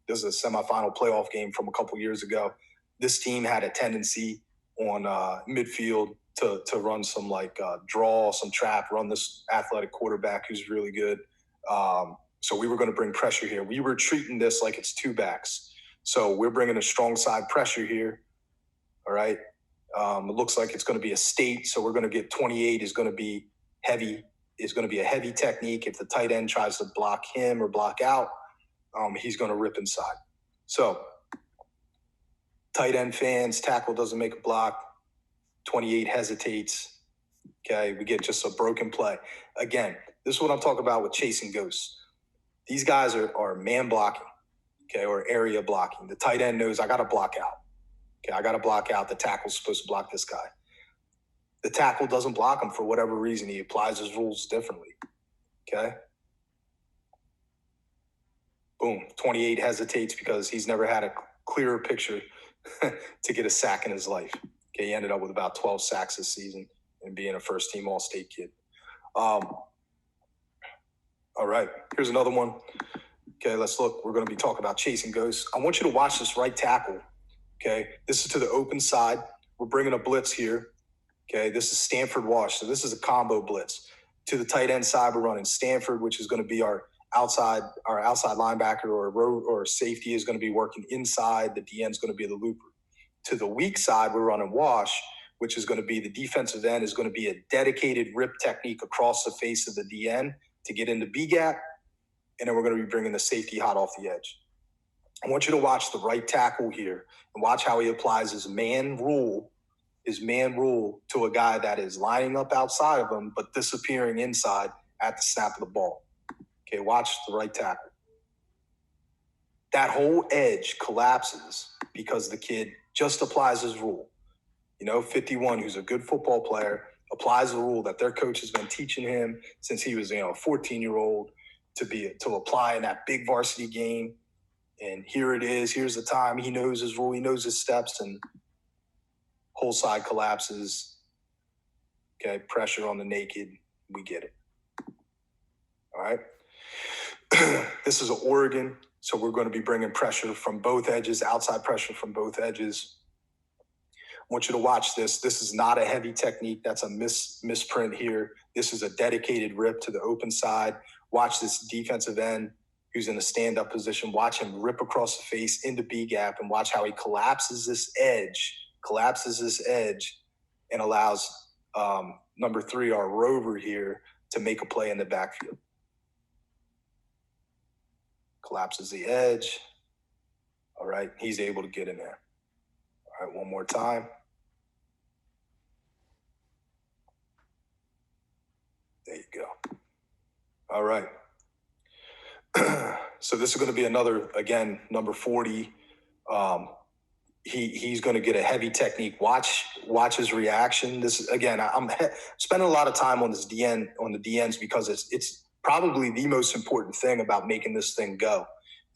This is a semifinal playoff game from a couple years ago. This team had a tendency on midfield to run some draw, some trap, run this athletic quarterback who's really good. So we were going to bring pressure here. We were treating this like it's two backs. So we're bringing a strong side pressure here. All right. It looks like it's going to be a state. So we're going to get 28 is going to be heavy. Is going to be a heavy technique. If the tight end tries to block him or block out, he's going to rip inside. So tight end fans, tackle doesn't make a block. 28 hesitates. Okay. We get just a broken play. Again, this is what I'm talking about with chasing ghosts. These guys are man blocking. Okay, or area blocking. The tight end knows I got to block out. Okay, I got to block out. The tackle's supposed to block this guy. The tackle doesn't block him for whatever reason. He applies his rules differently. Okay. Boom. 28 hesitates because he's never had a clearer picture to get a sack in his life. Okay, he ended up with about 12 sacks this season and being a first-team All-State kid. All right, here's another one. Okay, let's look. We're going to be talking about chasing ghosts. I want you to watch this right tackle. Okay, this is to the open side. We're bringing a blitz here. Okay, this is Stanford Wash. So this is a combo blitz. To the tight end side, we're running Stanford, which is going to be our outside linebacker or safety is going to be working inside. The DN is going to be the looper. To the weak side, we're running Wash, which is going to be the defensive end is going to be a dedicated rip technique across the face of the DN to get into B gap. And then we're going to be bringing the safety hot off the edge. I want you to watch the right tackle here and watch how he applies his man rule to a guy that is lining up outside of him, but disappearing inside at the snap of the ball. Okay, watch the right tackle. That whole edge collapses because the kid just applies his rule. 51, who's a good football player, applies the rule that their coach has been teaching him since he was, a 14-year-old to apply in that big varsity game. And here it is. Here's the time. He knows his rule. He knows his steps, and whole side collapses. Okay, pressure on the naked. We get it. All right. This is Oregon, so we're going to be bringing pressure from both edges, outside pressure from both edges. I want you to watch this. This is not a heavy technique. That's a misprint here. This is a dedicated rip to the open side. Watch this defensive end who's in a stand-up position. Watch him rip across the face into B gap and watch how he collapses this edge, and allows number 3, our rover here, to make a play in the backfield. Collapses the edge. All right, he's able to get in there. All right, one more time. There you go. All right. So this is going to be another, again, number 40. He's going to get a heavy technique. Watch his reaction. This again, I'm spending a lot of time on the DNs because it's probably the most important thing about making this thing go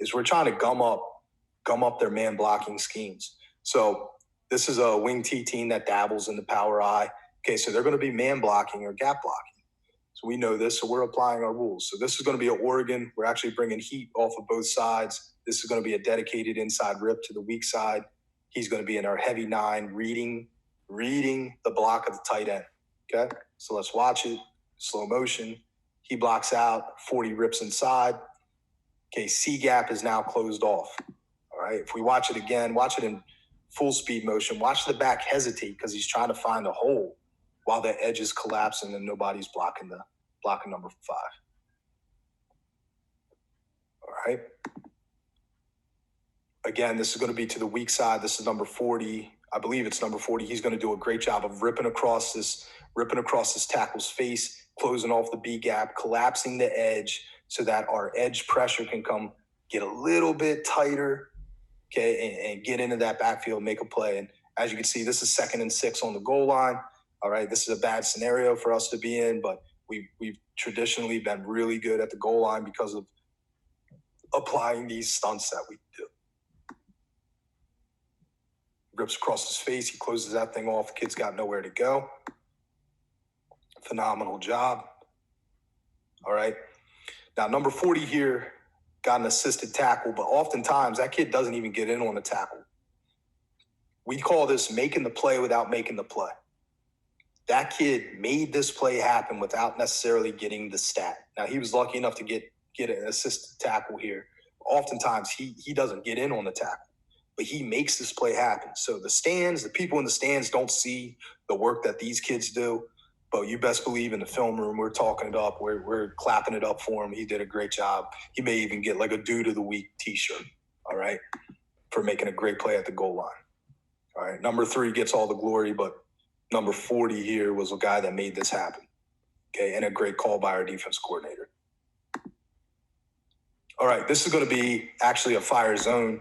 is we're trying to gum up their man blocking schemes. So this is a wing T team that dabbles in the power I. Okay, so they're going to be man blocking or gap blocking. So we know this, so we're applying our rules. So this is going to be an Oregon. We're actually bringing heat off of both sides. This is going to be a dedicated inside rip to the weak side. He's going to be in our heavy 9, reading the block of the tight end. Okay, so let's watch it. Slow motion. He blocks out. 40 rips inside. Okay, C gap is now closed off. All right, if we watch it again, watch it in full speed motion. Watch the back hesitate because he's trying to find a hole while the edge is collapsing and nobody's blocking number 5. Again, this is going to be to the weak side. This is number 40. I believe it's number 40. He's going to do a great job of ripping across this tackle's face, closing off the B gap, collapsing the edge so that our edge pressure can come get a little bit tighter, okay, and get into that backfield, make a play. And as you can see, this is 2nd and 6 on the goal line. All right, this is a bad scenario for us to be in, but we've traditionally been really good at the goal line because of applying these stunts that we do. Rips across his face. He closes that thing off. The kid's got nowhere to go. Phenomenal job. All right. Now, number 40 here got an assisted tackle, but oftentimes that kid doesn't even get in on the tackle. We call this making the play without making the play. That kid made this play happen without necessarily getting the stat. Now, he was lucky enough to get an assisted tackle here. Oftentimes, he doesn't get in on the tackle, but he makes this play happen. So the people in the stands don't see the work that these kids do, but you best believe in the film room, we're talking it up. We're clapping it up for him. He did a great job. He may even get like a Dude of the Week t-shirt, all right, for making a great play at the goal line. All right, number 3 gets all the glory, but number 40 here was a guy that made this happen, okay, and a great call by our defense coordinator. All right, this is going to be actually a fire zone.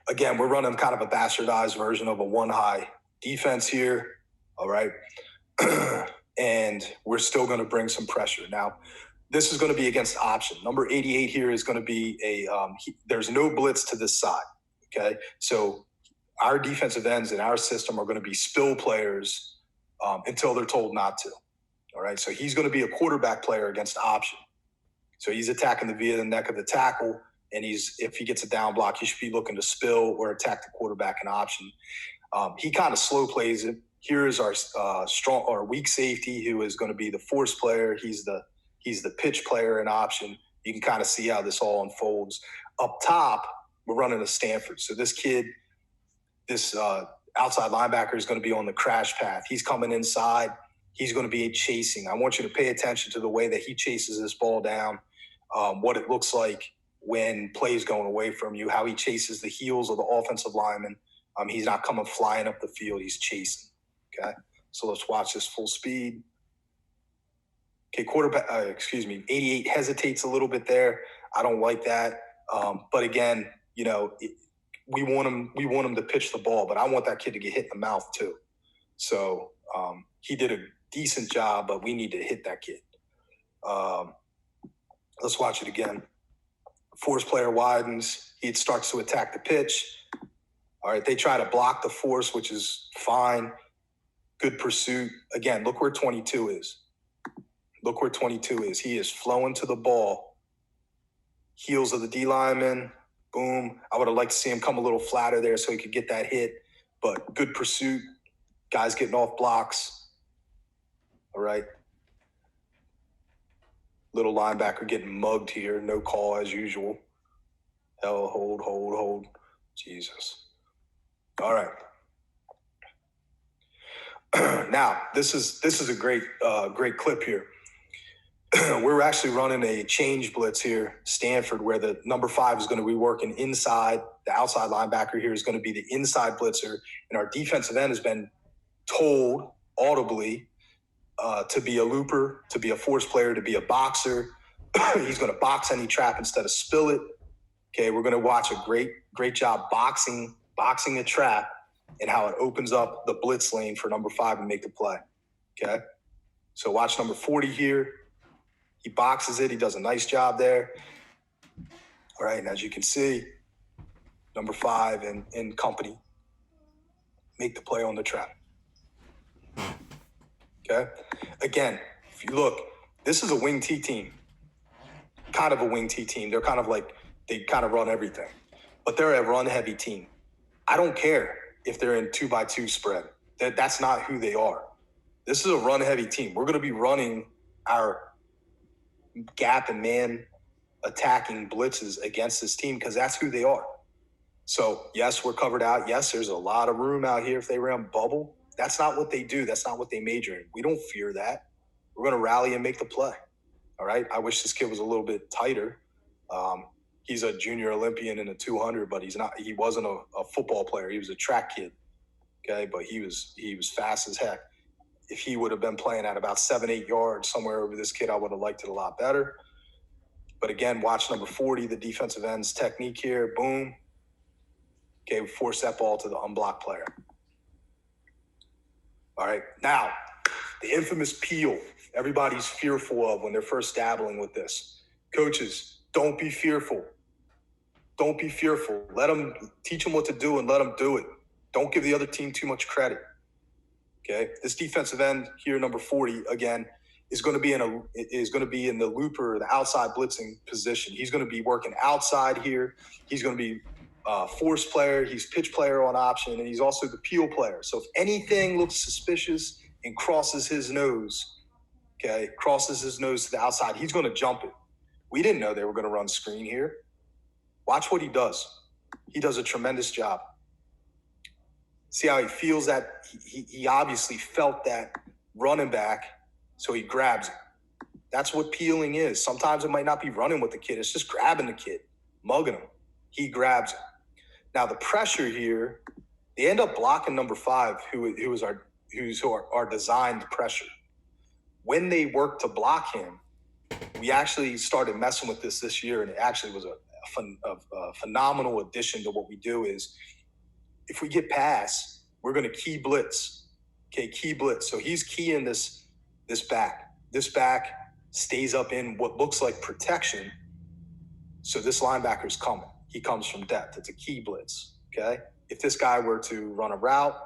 Again, we're running kind of a bastardized version of a one-high defense here, all right? And we're still going to bring some pressure. Now, this is going to be against option. Number 88 here is going to be there's no blitz to this side, okay? So our defensive ends in our system are going to be spill players until they're told not to, all right? So he's going to be a quarterback player against option. So he's attacking via the neck of the tackle, and if he gets a down block, he should be looking to spill or attack the quarterback in option. He kind of slow plays it. Here is our strong or weak safety, who is going to be the force player. He's the pitch player in option. You can kind of see how this all unfolds. Up top, we're running a Stanford. So this kid, this outside linebacker is going to be on the crash path. He's coming inside. He's going to be chasing. I want you to pay attention to the way that he chases this ball down, what it looks like when plays going away from you, how he chases the heels of the offensive lineman. He's not coming flying up the field. He's chasing. Okay, so let's watch this full speed. Okay, 88 hesitates a little bit there. I don't like that. But again, we want him to pitch the ball, but I want that kid to get hit in the mouth too. So he did a decent job, but we need to hit that kid. Let's watch it again. Force player widens. He starts to attack the pitch. All right, they try to block the force, which is fine. Good pursuit. Again, look where 22 is. Look where 22 is. He is flowing to the ball. Heels of the D lineman. Boom. I would have liked to see him come a little flatter there so he could get that hit. But good pursuit. Guys getting off blocks. All right. Little linebacker getting mugged here. No call as usual. Hell, hold. Jesus. All right. Now, this is a great clip here. We're actually running a change blitz here, Stanford, where the number 5 is going to be working inside. The outside linebacker here is going to be the inside blitzer, and our defensive end has been told audibly to be a looper, to be a force player, to be a boxer. He's going to box any trap instead of spill it. Okay, we're going to watch a great job boxing a trap and how it opens up the blitz lane for number 5 and make the play. Okay, so watch number 40 here. He boxes it. He does a nice job there. All right, and as you can see, number 5 and company make the play on the trap. Okay, again, if you look, this is a wing T team, kind of a wing T team. They're kind of like, they kind of run everything, but they're a run-heavy team. I don't care if they're in 2x2 spread. That's not who they are. This is a run-heavy team. We're going to be running our gap and man attacking blitzes against this team because that's who they are. So, yes, we're covered out. Yes, there's a lot of room out here if they ran bubble. That's not what they do. That's not what they major in. We don't fear that. We're going to rally and make the play. All right? I wish this kid was a little bit tighter. He's a junior Olympian in the 200, but he wasn't a football player. He was a track kid. Okay, but he was fast as heck. If he would have been playing at about 7-8 yards somewhere over this kid, I would have liked it a lot better. But again, watch number 40, the defensive end's technique here. Boom. Okay, force that ball to the unblocked player. All right, now, the infamous peel everybody's fearful of when they're first dabbling with this. Coaches, don't be fearful. Don't be fearful. Teach them what to do and let them do it. Don't give the other team too much credit. Okay, this defensive end here, number 40, again, is going to be in the looper, the outside blitzing position. He's going to be working outside here. He's going to be force player. He's pitch player on option, and he's also the peel player. So if anything looks suspicious and crosses his nose to the outside, he's going to jump it. We didn't know they were going to run screen here. Watch what he does. He does a tremendous job. See how he feels that? He obviously felt that running back, so he grabs it. That's what peeling is. Sometimes it might not be running with the kid. It's just grabbing the kid, mugging him. He grabs it. Now the pressure here, they end up blocking number 5, who's our designed pressure. When they work to block him, we actually started messing with this year, and it actually was a phenomenal addition to what we do. Is if we get past, we're going to key blitz. Okay, key blitz. So he's keying this back. This back stays up in what looks like protection. So this linebacker's coming. He comes from depth. It's a key blitz. Okay. If this guy were to run a route,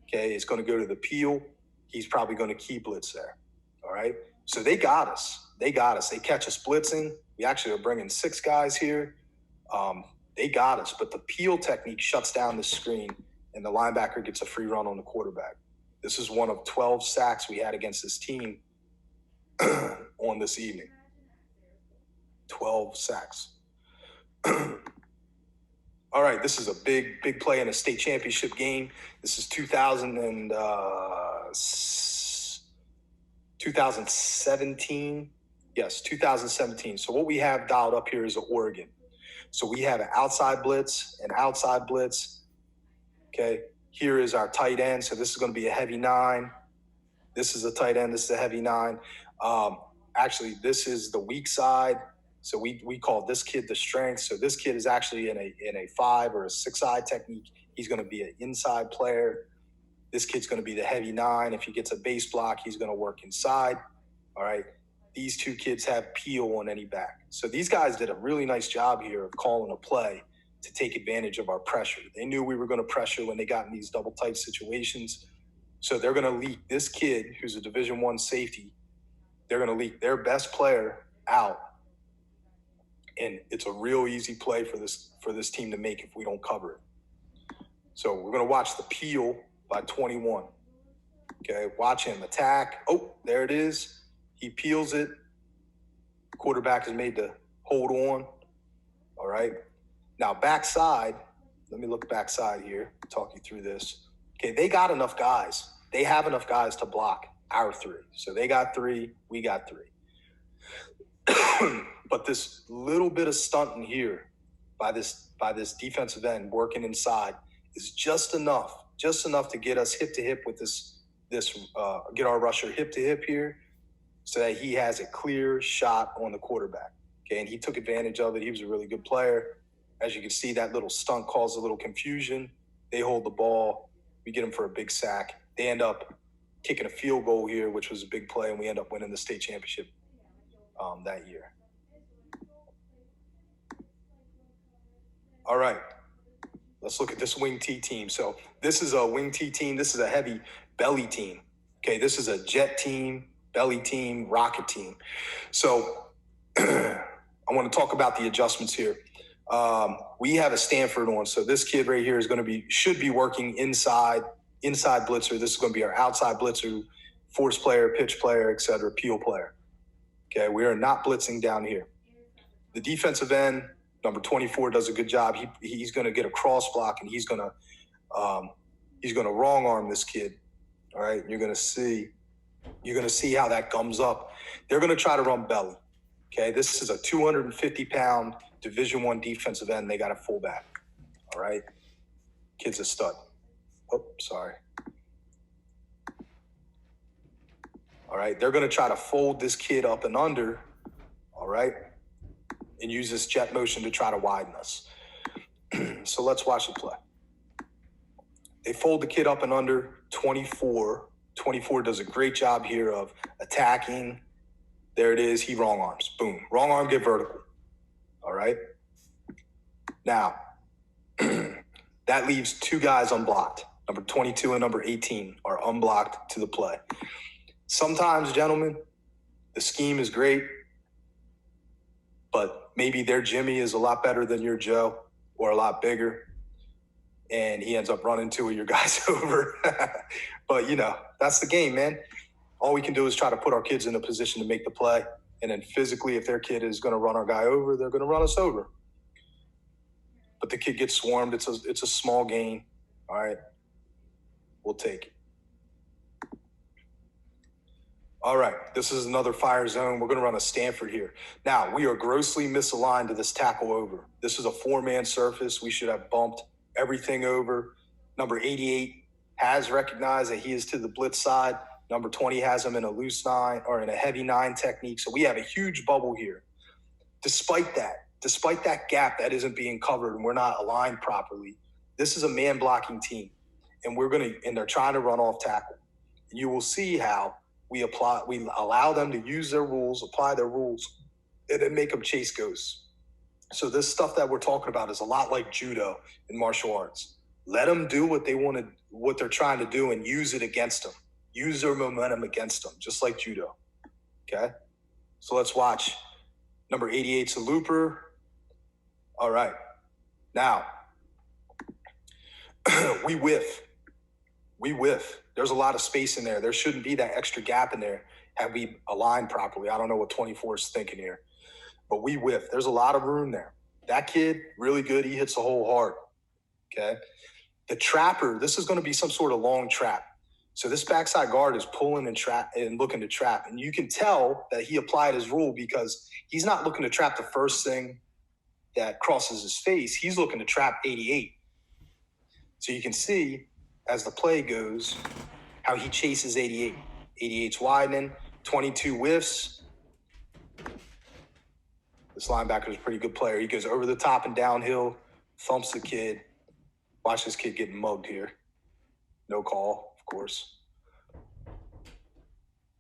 okay, it's going to go to the peel. He's probably going to key blitz there. All right. So they got us. They catch us blitzing. We actually are bringing 6 guys here. They got us, but the peel technique shuts down the screen, and the linebacker gets a free run on the quarterback. This is one of 12 sacks we had against this team on this evening. 12 sacks. All right, this is a big play in a state championship game. This is 2017. Yes, 2017. So what we have dialed up here is Oregon. So we have an outside blitz. Okay, here is our tight end. So this is going to be a heavy 9. This is a tight end. This is a heavy 9. Actually, this is the weak side. So we call this kid the strength. So this kid is actually in a 5 or a 6-eye technique. He's going to be an inside player. This kid's going to be the heavy 9. If he gets a base block, he's going to work inside. All right. These 2 kids have peel on any back. So these guys did a really nice job here of calling a play to take advantage of our pressure. They knew we were going to pressure when they got in these double tight situations. So they're going to leak this kid, who's a Division I safety. They're going to leak their best player out. And it's a real easy play for this team to make if we don't cover it. So we're going to watch the peel by 21. Okay, watch him attack. Oh, there it is. He peels it. Quarterback is made to hold on. All right. Now backside, let me look backside here, talk you through this. Okay, they got enough guys. They have enough guys to block our 3. So they got 3, we got 3. But this little bit of stunting here by this defensive end working inside is just enough to get us hip to hip with get our rusher hip to hip here, so that he has a clear shot on the quarterback. Okay, and he took advantage of it. He was a really good player. As you can see, that little stunt caused a little confusion. They hold the ball. We get them for a big sack. They end up kicking a field goal here, which was a big play, and we end up winning the state championship that year. All right, let's look at this wing T team. So this is a wing T team. This is a heavy belly team. Okay, this is a jet team, belly team, rocket team. So I want to talk about the adjustments here. We have a Stanford on. So this kid right here should be working inside blitzer. This is going to be our outside blitzer, force player, pitch player, etc., peel player. Okay, we are not blitzing down here. The defensive end, number 24, does a good job. He's going to get a cross block, and he's going to wrong arm this kid. All right, you're going to see how that gums up. They're going to try to run belly. Okay, this is a 250-pound Division I defensive end. They got a fullback. All right. Kid's a stud. Oh, sorry. All right. They're going to try to fold this kid up and under. All right. And use this jet motion to try to widen us. So let's watch the play. They fold the kid up and under 24. 24 does a great job here of attacking. There it is. He wrong arms. Boom. Wrong arm, get vertical. All right. Now, that leaves two guys unblocked. Number 22 and number 18 are unblocked to the play. Sometimes, gentlemen, the scheme is great, but maybe their Jimmy is a lot better than your Joe or a lot bigger, and he ends up running two of your guys over. But, you know, that's the game, man. All we can do is try to put our kids in a position to make the play, and then physically, if their kid is going to run our guy over, they're going to run us over. But the kid gets swarmed. It's a small gain. All right. We'll take it. All right. This is another fire zone. We're going to run a Stanford here. Now, we are grossly misaligned to this tackle over. This is a four-man surface. We should have bumped everything over. Number 88 has recognized that he is to the blitz side. Number 20 has him in a loose 9 or in a heavy 9 technique. So we have a huge bubble here. Despite that gap that isn't being covered and we're not aligned properly, this is a man blocking team. And they're trying to run off tackle. And you will see how we allow them to use their rules, apply their rules, and then make them chase ghosts. So this stuff that we're talking about is a lot like judo and martial arts. Let them do what they're trying to do and use it against them. Use their momentum against them, just like judo. Okay? So let's watch. Number 88's a looper. All right. Now, we whiff. There's a lot of space in there. There shouldn't be that extra gap in there had we aligned properly. I don't know what 24 is thinking here, but we whiff. There's a lot of room there. That kid, really good. He hits the hole hard. Okay. The trapper, this is going to be some sort of long trap. So this backside guard is pulling and looking to trap. And you can tell that he applied his rule because he's not looking to trap the first thing that crosses his face. He's looking to trap 88. So you can see as the play goes how he chases 88. 88's widening, 22 whiffs. This linebacker is a pretty good player. He goes over the top and downhill, thumps the kid. Watch this kid getting mugged here. No call, of course.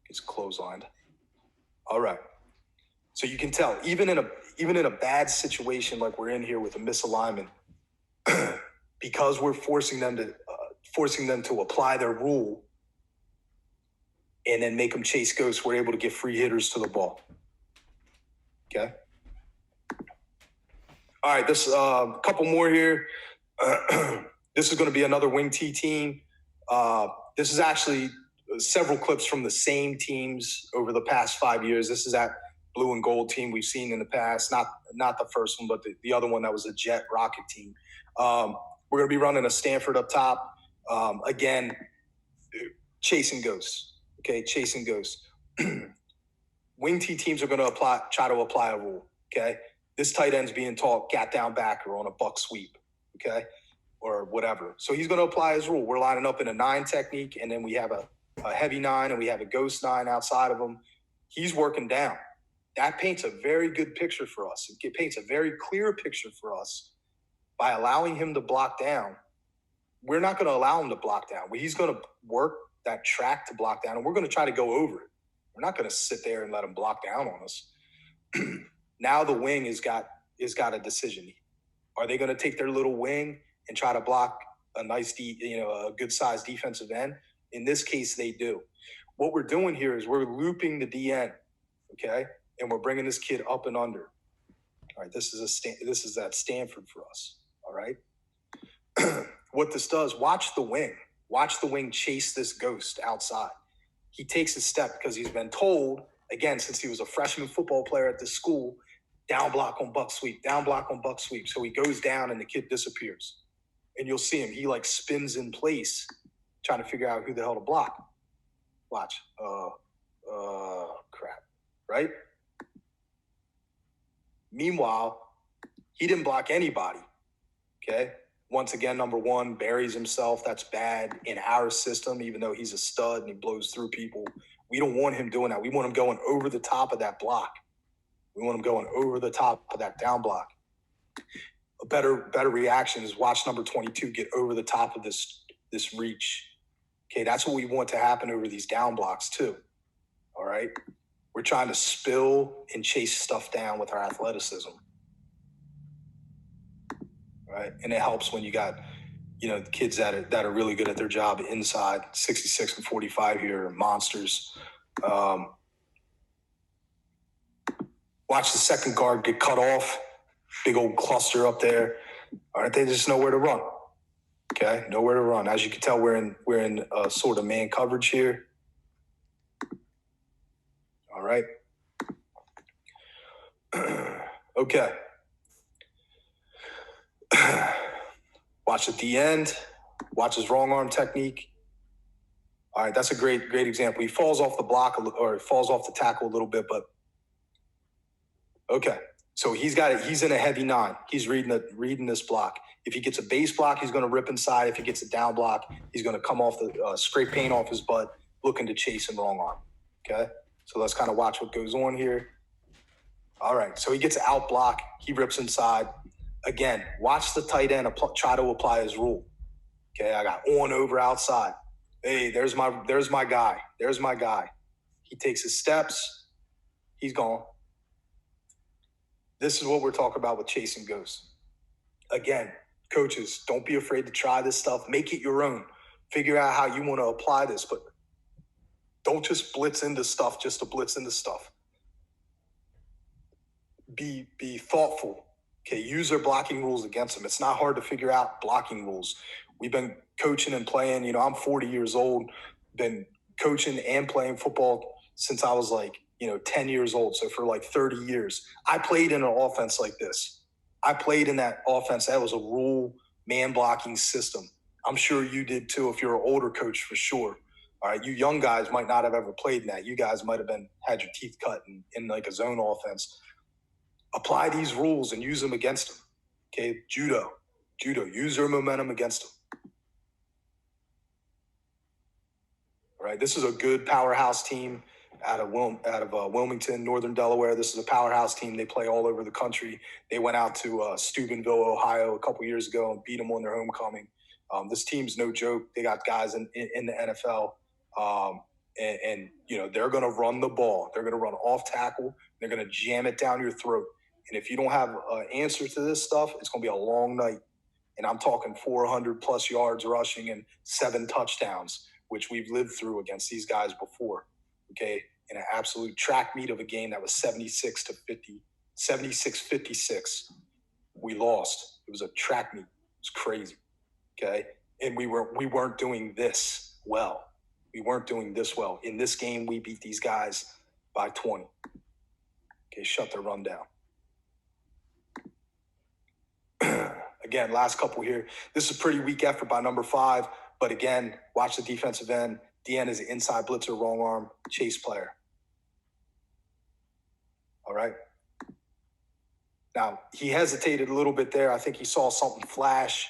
Gets clotheslined. All right. So you can tell, even in a bad situation like we're in here with a misalignment, because we're forcing them to apply their rule and then make them chase ghosts, we're able to get free hitters to the ball. Okay. All right. This couple more here. This is going to be another wing T team. This is actually several clips from the same teams over the past 5 years. This is that blue and gold team we've seen in the past. Not the first one, but the other one that was a jet rocket team. We're going to be running a Stanford up top. Again, chasing ghosts. Okay, chasing ghosts. Wing T teams are going to try to apply a rule. Okay, this tight end's being taught gap down backer on a buck sweep. Okay, or whatever. So he's going to apply his rule. We're lining up in a 9 technique, and then we have a heavy 9, and we have a ghost 9 outside of him. He's working down. That paints a very good picture for us. It paints a very clear picture for us by allowing him to block down. We're not going to allow him to block down. He's going to work that track to block down, and we're going to try to go over it. We're not going to sit there and let him block down on us. Now the wing has got a decision. Are they going to take their little wing and try to block a nice, a good-sized defensive end? In this case, they do. What we're doing here is we're looping the DN, okay, and we're bringing this kid up and under. All right, this is that Stanford for us. All right. What this does, watch the wing. Watch the wing chase this ghost outside. He takes a step because he's been told, again, since he was a freshman football player at this school, down block on buck sweep, down block on buck sweep. So he goes down and the kid disappears. And you'll see him. He like spins in place trying to figure out who the hell to block. Watch. Crap. Right? Meanwhile, He didn't block anybody, okay? Once again, number one, buries himself. That's bad in our system, even though he's a stud and he blows through people. We don't want him doing that. We want him going over the top of that block. We want him going over the top of that down block. A better reaction is watch number 22 get over the top of this reach. Okay, that's what we want to happen over these down blocks too. All right? We're trying to spill and chase stuff down with our athleticism. Right? And it helps when you got, the kids that are really good at their job inside. 66 and 45 here, monsters. Watch the second guard get cut off. Big old cluster up there. All right, they just know where to run. Okay, nowhere to run. As you can tell, we're in sort of man coverage here. All right. Okay. Watch at the end. Watch his wrong arm technique. All right, that's a great example. He falls off the block or falls off the tackle a little bit, but okay. So he's got it. He's in a heavy 9. He's reading this block. If he gets a base block, he's going to rip inside. If he gets a down block, he's going to come off the scrape paint off his butt, looking to chase him wrong arm. Okay, so let's kind of watch what goes on here. All right, so he gets an out block. He rips inside. Again, watch the tight end try to apply his rule. Okay, I got on, over, outside. Hey, there's my guy. There's my guy. He takes his steps. He's gone. This is what we're talking about with chasing ghosts. Again, coaches, don't be afraid to try this stuff. Make it your own. Figure out how you want to apply this, but don't just blitz into stuff just to blitz into stuff. Be thoughtful. Okay, use their blocking rules against them. It's not hard to figure out blocking rules. We've been coaching and playing. I'm 40 years old. Been coaching and playing football since I was 10 years old. So for 30 years, I played in an offense like this. I played in that offense. That was a rule man blocking system. I'm sure you did too if you're an older coach for sure. All right, you young guys might not have ever played in that. You guys might have had your teeth cut in a zone offense. Apply these rules and use them against them. Okay, judo, use their momentum against them. All right, this is a good powerhouse team out of Wilmington, Northern Delaware. This is a powerhouse team. They play all over the country. They went out to Steubenville, Ohio a couple years ago and beat them on their homecoming. This team's no joke. They got guys in the NFL. And they're going to run the ball. They're going to run off tackle. They're going to jam it down your throat. And if you don't have an answer to this stuff, it's going to be a long night. And I'm talking 400-plus yards rushing and 7 touchdowns, which we've lived through against these guys before, okay, in an absolute track meet of a game that was 76-56. We lost. It was a track meet. It was crazy, okay? And we weren't doing this well. We weren't doing this well. In this game, we beat these guys by 20. Okay, shut their run down. Again, last couple here. This is a pretty weak effort by number 5. But again, watch the defensive end. DN is an inside blitzer, wrong arm, chase player. All right. Now, he hesitated a little bit there. I think he saw something flash.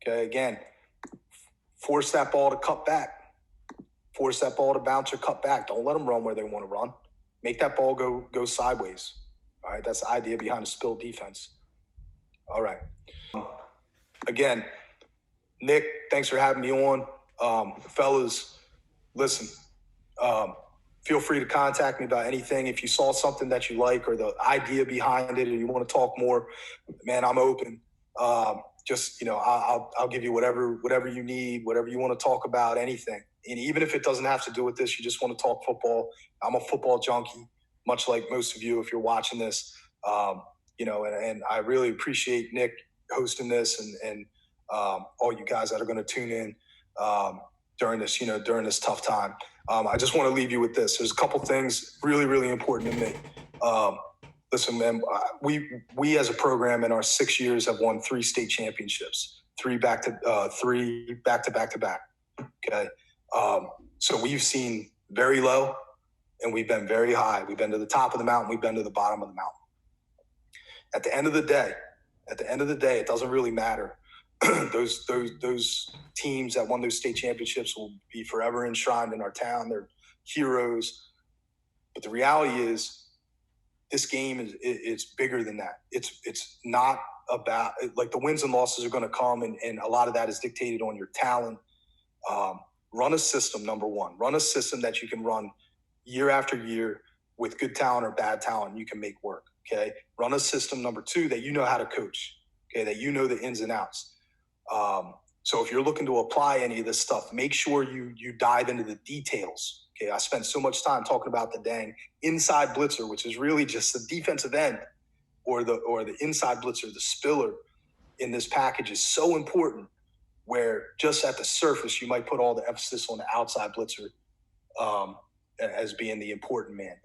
Okay, again, force that ball to cut back. Force that ball to bounce or cut back. Don't let them run where they want to run. Make that ball go sideways. All right, that's the idea behind a spill defense. All right. Again, Nick, thanks for having me on. Fellas, listen, feel free to contact me about anything. If you saw something that you like or the idea behind it or you want to talk more, man, I'm open. I'll give you whatever you need, whatever you want to talk about, anything. And even if it doesn't have to do with this, you just want to talk football. I'm a football junkie, much like most of you if you're watching this. And I really appreciate Nick hosting this and all you guys that are going to tune in during this tough time. I just want to leave you with this. There's a couple things really, really important to me. Listen, man, we as a program in our 6 years have won 3 state championships, 3 back to back. Okay. So we've seen very low and we've been very high. We've been to the top of the mountain. We've been to the bottom of the mountain. At the end of the day, it doesn't really matter. those teams that won those state championships will be forever enshrined in our town. They're heroes. But the reality is, this game is bigger than that. It's not about, like, the wins and losses are going to come, and a lot of that is dictated on your talent. Run a system, number one. Run a system that you can run year after year with good talent or bad talent, you can make work, okay? Run a system, number two, that you know how to coach, okay, that you know the ins and outs. So if you're looking to apply any of this stuff, make sure you dive into the details. Okay, I spent so much time talking about the dang inside blitzer, which is really just the defensive end, or the inside blitzer, the spiller in this package is so important, where just at the surface you might put all the emphasis on the outside blitzer as being the important man.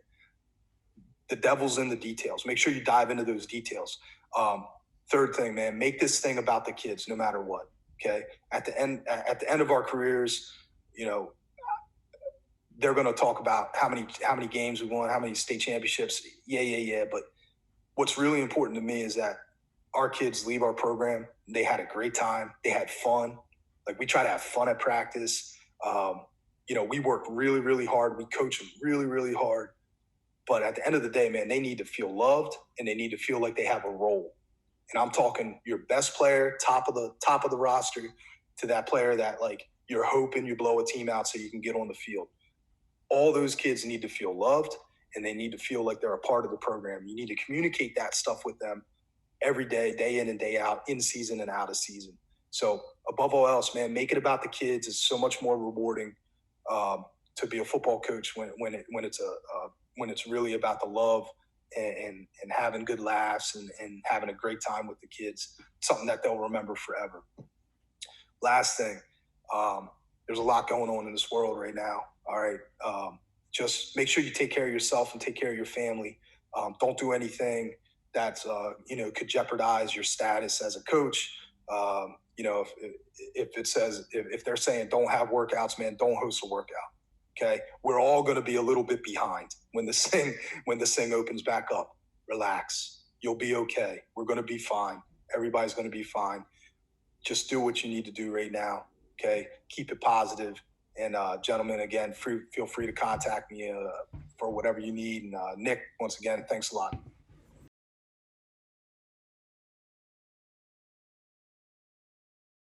The devil's in the details. Make sure you dive into those details. Third thing, man, make this thing about the kids no matter what. Okay, at the end of our careers, you know, they're going to talk about how many games we won, how many state championships. Yeah. But what's really important to me is that our kids leave our program. They had a great time. They had fun. Like, we try to have fun at practice. You know, we work really, really hard. We coach them really, really hard. But at the end of the day, man, they need to feel loved, and they need to feel like they have a role. And I'm talking your best player, top of the roster, to that player that, like, you're hoping you blow a team out so you can get on the field. All those kids need to feel loved, and they need to feel like they're a part of the program. You need to communicate that stuff with them every day, day in and day out, in season and out of season. So above all else, man, make it about the kids. It's so much more rewarding to be a football coach when it's really about the love and having good laughs and having a great time with the kids, something that they'll remember forever. Last thing, there's a lot going on in this world right now. All right. Just make sure you take care of yourself and take care of your family. Don't do anything that's, could jeopardize your status as a coach. If they're saying don't have workouts, man, don't host a workout. Okay. We're all going to be a little bit behind when this thing opens back up. Relax. You'll be okay. We're going to be fine. Everybody's going to be fine. Just do what you need to do right now. Okay. Keep it positive. And gentlemen, again, feel free to contact me for whatever you need. And Nick, once again, thanks a lot.